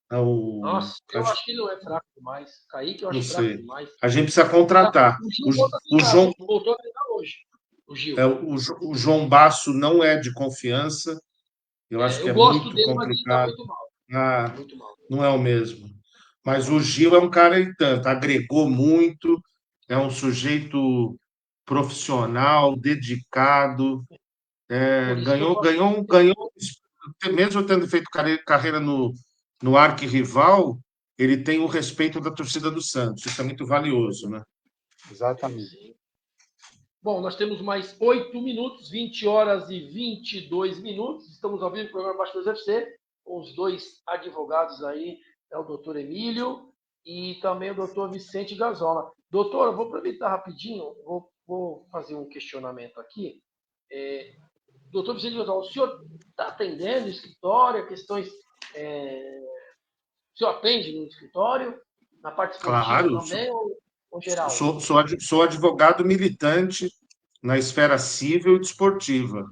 S2: Nossa, eu acho que ele não é fraco demais. Kaique eu
S4: Não
S2: acho fraco
S4: sei.
S2: demais.
S4: A gente precisa contratar.
S2: O Gil
S4: O João,
S2: voltou a treinar hoje. O Gil.
S4: o João Basso não é de confiança. Eu acho que
S2: Eu
S4: é
S2: gosto
S4: muito
S2: dele, mas ele tá
S4: complicado.
S2: muito mal.
S4: Ah,
S2: Muito mal.
S4: não é o mesmo. Mas o Gil é um cara e tanto, agregou muito, é um sujeito profissional, dedicado,
S2: Por isso que eu
S4: ganhou,
S2: gosto
S4: ganhou,
S2: dele.
S4: ganhou, mesmo tendo feito carreira no arquirrival, ele tem o respeito da torcida do Santos. Isso é muito valioso, né?
S6: Exatamente.
S2: Sim. Bom, nós temos mais 8 minutos, 20 horas e 22 minutos. Estamos ao vivo no programa Bastidores UFC, com os dois advogados aí, o doutor Emílio e também o doutor Vicente Gazola. Doutor, eu vou aproveitar rapidinho, vou fazer um questionamento aqui. Doutor Vicente Gazola, o senhor está atendendo no escritório, questões... o senhor atende no escritório, na parte esportiva
S4: Claro,
S2: também, ou geral?
S4: sou advogado militante na esfera civil e desportiva.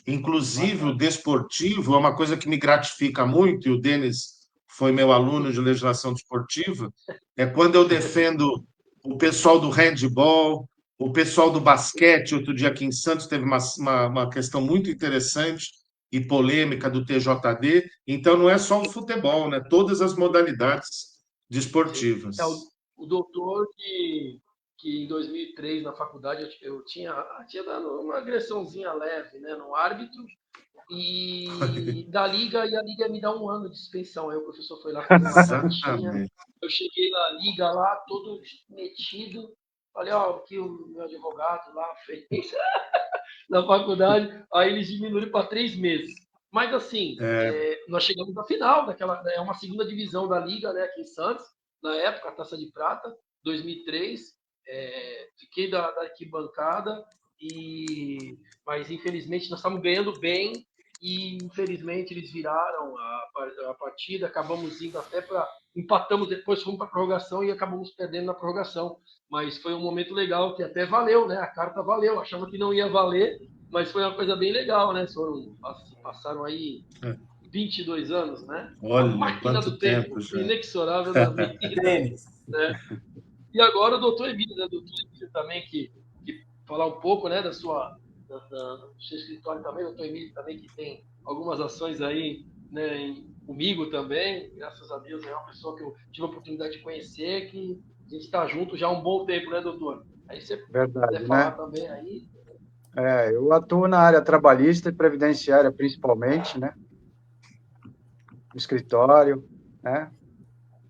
S4: Inclusive, o desportivo é uma coisa que me gratifica muito, e o Denis foi meu aluno de legislação desportiva, é quando eu defendo o pessoal do handball, o pessoal do basquete. Outro dia aqui em Santos teve uma questão muito interessante e polêmica do TJD. Então, não é só o futebol, né? Todas as modalidades desportivas.
S2: O doutor que em 2003, na faculdade, eu tinha dado uma agressãozinha leve, né, no árbitro, e da Liga, e a Liga me dá 1 ano de suspensão. Aí o professor foi lá fazer uma cartinha, eu cheguei na Liga lá, todo metido, falei, o que o meu advogado lá fez na faculdade, aí eles diminuíram para 3 meses. Mas assim, nós chegamos na final, é uma segunda divisão da Liga, né, aqui em Santos, na época, a Taça de Prata, 2003, fiquei da arquibancada, mas infelizmente nós estávamos ganhando bem e infelizmente eles viraram a partida, acabamos indo até empatamos, depois fomos para a prorrogação e acabamos perdendo na prorrogação, mas foi um momento legal que até valeu, né? A carta valeu, achava que não ia valer, mas foi uma coisa bem legal, né? Passaram aí 22 anos, né?
S4: Olha,
S2: a máquina
S4: quanto
S2: do tempo
S4: já.
S2: inexorável da vida, né? E agora o doutor Emílio, né? Doutor Emílio também, que falar um pouco, né, do seu escritório também, doutor Emílio também, que tem algumas ações aí, né, comigo também, graças a Deus, é uma pessoa que eu tive a oportunidade de conhecer, que a gente está junto já há um bom tempo, né, doutor? Aí você
S6: Verdade,
S2: puder falar
S6: né?
S2: também aí.
S6: Eu atuo na área trabalhista e previdenciária, principalmente, né? No escritório, né?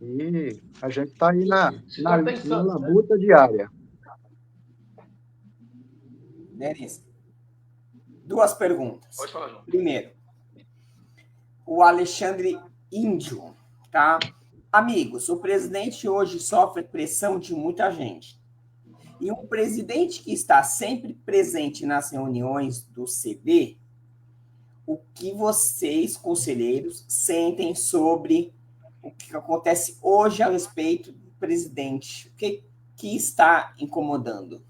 S6: E a gente está aí na labuta diária.
S5: Denis, 2 perguntas.
S2: Pode falar, João.
S5: Primeiro, o Alexandre Índio, tá? Amigos, o presidente hoje sofre pressão de muita gente. E um presidente que está sempre presente nas reuniões do CB, o que vocês, conselheiros, sentem sobre o que acontece hoje a respeito do presidente? O que está incomodando?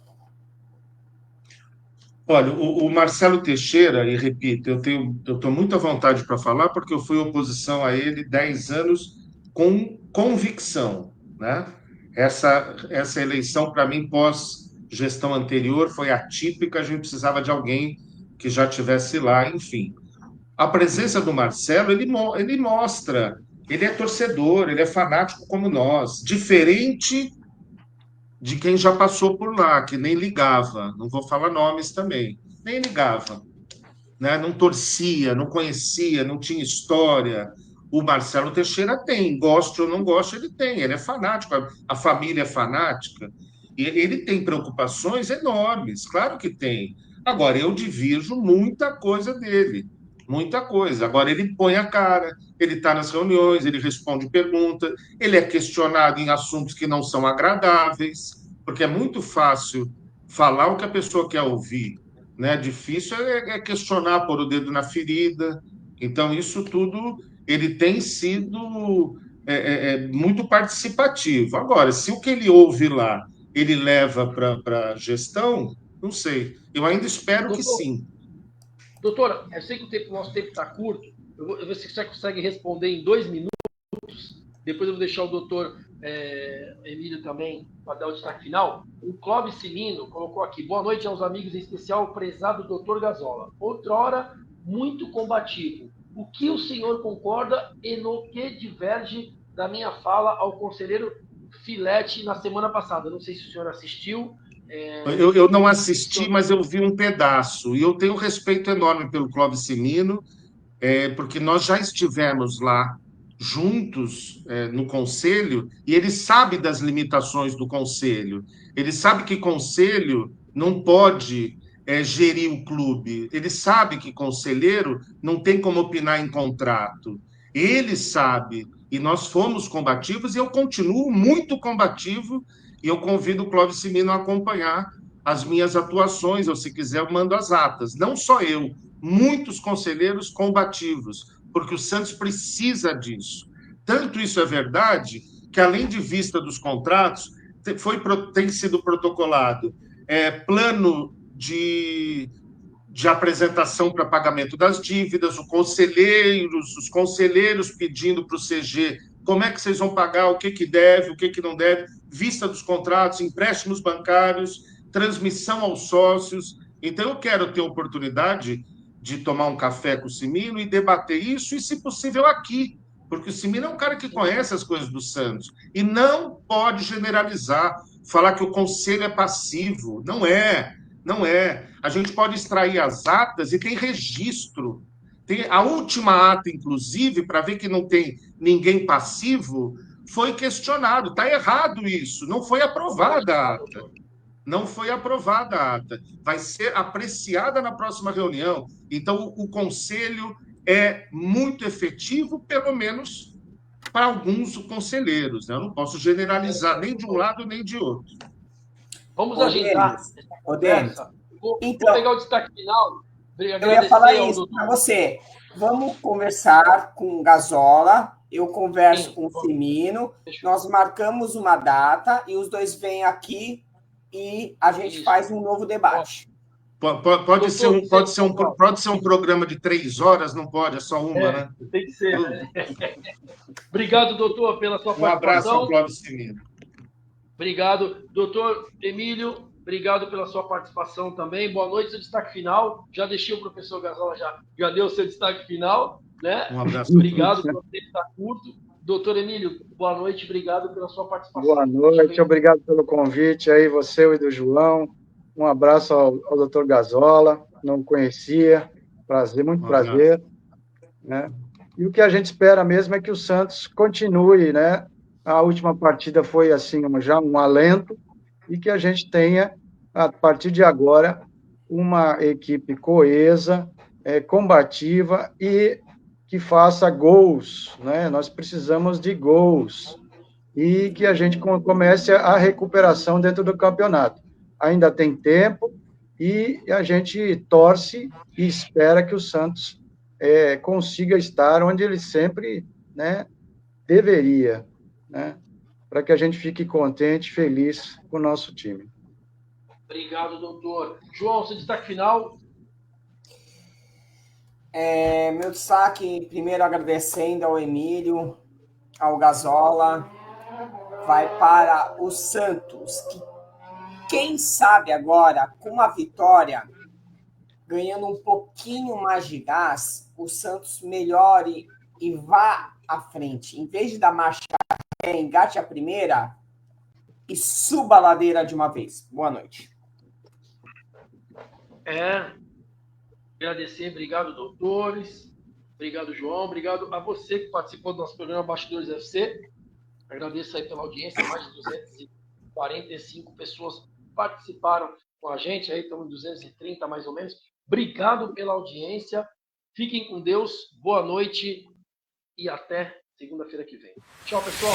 S4: Olha, o Marcelo Teixeira, e repito, eu estou muito à vontade para falar, porque eu fui oposição a ele 10 anos com convicção, né? Essa eleição, para mim, pós-gestão anterior, foi atípica, a gente precisava de alguém que já estivesse lá, enfim. A presença do Marcelo, ele mostra, ele é torcedor, ele é fanático como nós, diferente de quem já passou por lá, que nem ligava, não vou falar nomes também, nem ligava, né? Não torcia, não conhecia, não tinha história. O Marcelo Teixeira tem, goste ou não goste, ele tem, ele é fanático, a família é fanática, e ele tem preocupações enormes, claro que tem. Agora, eu divirjo muita coisa dele, muita coisa. Agora, ele põe a cara, ele está nas reuniões, ele responde perguntas, ele é questionado em assuntos que não são agradáveis, porque é muito fácil falar o que a pessoa quer ouvir, né? Difícil é questionar, pôr o dedo na ferida. Então, isso tudo ele tem sido muito participativo. Agora, se o que ele ouve lá ele leva para a gestão, não sei. Eu ainda espero que sim.
S2: Doutora, eu sei que o nosso tempo está curto. Eu vou ver se você consegue responder em 2 minutos. Depois eu vou deixar o doutor Emílio também para dar o destaque final. O Clóvis Cilino colocou aqui: boa noite aos amigos, em especial o prezado doutor Gazola. Outrora, muito combativo. O que o senhor concorda e no que diverge da minha fala ao conselheiro Filete na semana passada? Não sei se o senhor assistiu.
S4: Eu não assisti, mas eu vi um pedaço. E eu tenho um respeito enorme pelo Clóvis Cilino, porque nós já estivemos lá juntos no conselho, e ele sabe das limitações do conselho. Ele sabe que conselho não pode gerir o clube. Ele sabe que conselheiro não tem como opinar em contrato. Ele sabe, e nós fomos combativos, e eu continuo muito combativo, e eu convido o Clóvis Cilino a acompanhar as minhas atuações, ou se quiser eu mando as atas. Não só eu, muitos conselheiros combativos, porque o Santos precisa disso. Tanto isso é verdade, que além de vista dos contratos, tem sido protocolado plano de apresentação para pagamento das dívidas, os conselheiros pedindo para o CG como é que vocês vão pagar, o que deve, o que não deve, vista dos contratos, empréstimos bancários, transmissão aos sócios. Então, eu quero ter a oportunidade de tomar um café com o Cimino e debater isso, e, se possível, aqui, porque o Cimino é um cara que conhece as coisas do Santos, e não pode generalizar, falar que o conselho é passivo. Não é. A gente pode extrair as atas e tem registro. Tem a última ata, inclusive, para ver que não tem ninguém passivo, foi questionado. Está errado isso. Não foi aprovada a ata. Não foi aprovada a ata. Vai ser apreciada na próxima reunião. Então, o conselho é muito efetivo, pelo menos para alguns conselheiros, né? Eu não posso generalizar nem de um lado nem de outro.
S2: Vamos agendar. Vou pegar o destaque final.
S5: Eu ia falar isso para você. Vamos conversar com o Gazola, eu converso com o Cimino, nós marcamos uma data e os dois vêm aqui e a gente faz um novo debate.
S4: Pode ser um programa de 3 horas, não pode? É só uma, né?
S2: Tem que ser. Né? Obrigado, doutor, pela sua participação.
S4: Um abraço ao Clóvis Cimino.
S2: Obrigado. Doutor Emílio, obrigado pela sua participação também. Boa noite, seu destaque final. Já deixei o professor Gazola, já deu o seu destaque final. Né?
S4: Um abraço.
S2: Obrigado pelo tempo estar curto. Doutor Emílio, boa noite, obrigado pela sua participação.
S6: Boa noite, obrigado pelo convite aí, você e do João. Um abraço ao doutor Gazola, não conhecia, muito prazer. Né? E o que a gente espera mesmo é que o Santos continue, né? A última partida foi assim, já um alento, e que a gente tenha, a partir de agora, uma equipe coesa, combativa e que faça gols, né? Nós precisamos de gols, e que a gente comece a recuperação dentro do campeonato. Ainda tem tempo, e a gente torce e espera que o Santos consiga estar onde ele sempre, né, deveria, né, para que a gente fique contente, feliz com o nosso time.
S2: Obrigado, doutor. João, seu destaque final?
S5: Meu destaque, primeiro agradecendo ao Emílio, ao Gazola, vai para o Santos, que quem sabe agora, com a vitória, ganhando um pouquinho mais de gás, o Santos melhore e vá à frente. Em vez de dar marcha ré, engate a primeira e suba a ladeira de uma vez. Boa noite.
S2: Agradecer, obrigado, doutores. Obrigado, João. Obrigado a você que participou do nosso programa Bastidores FC. Agradeço aí pela audiência, mais de 245 pessoas participaram com a gente, aí estamos em 230 mais ou menos. Obrigado pela audiência, fiquem com Deus, boa noite e até segunda-feira que vem. Tchau, pessoal!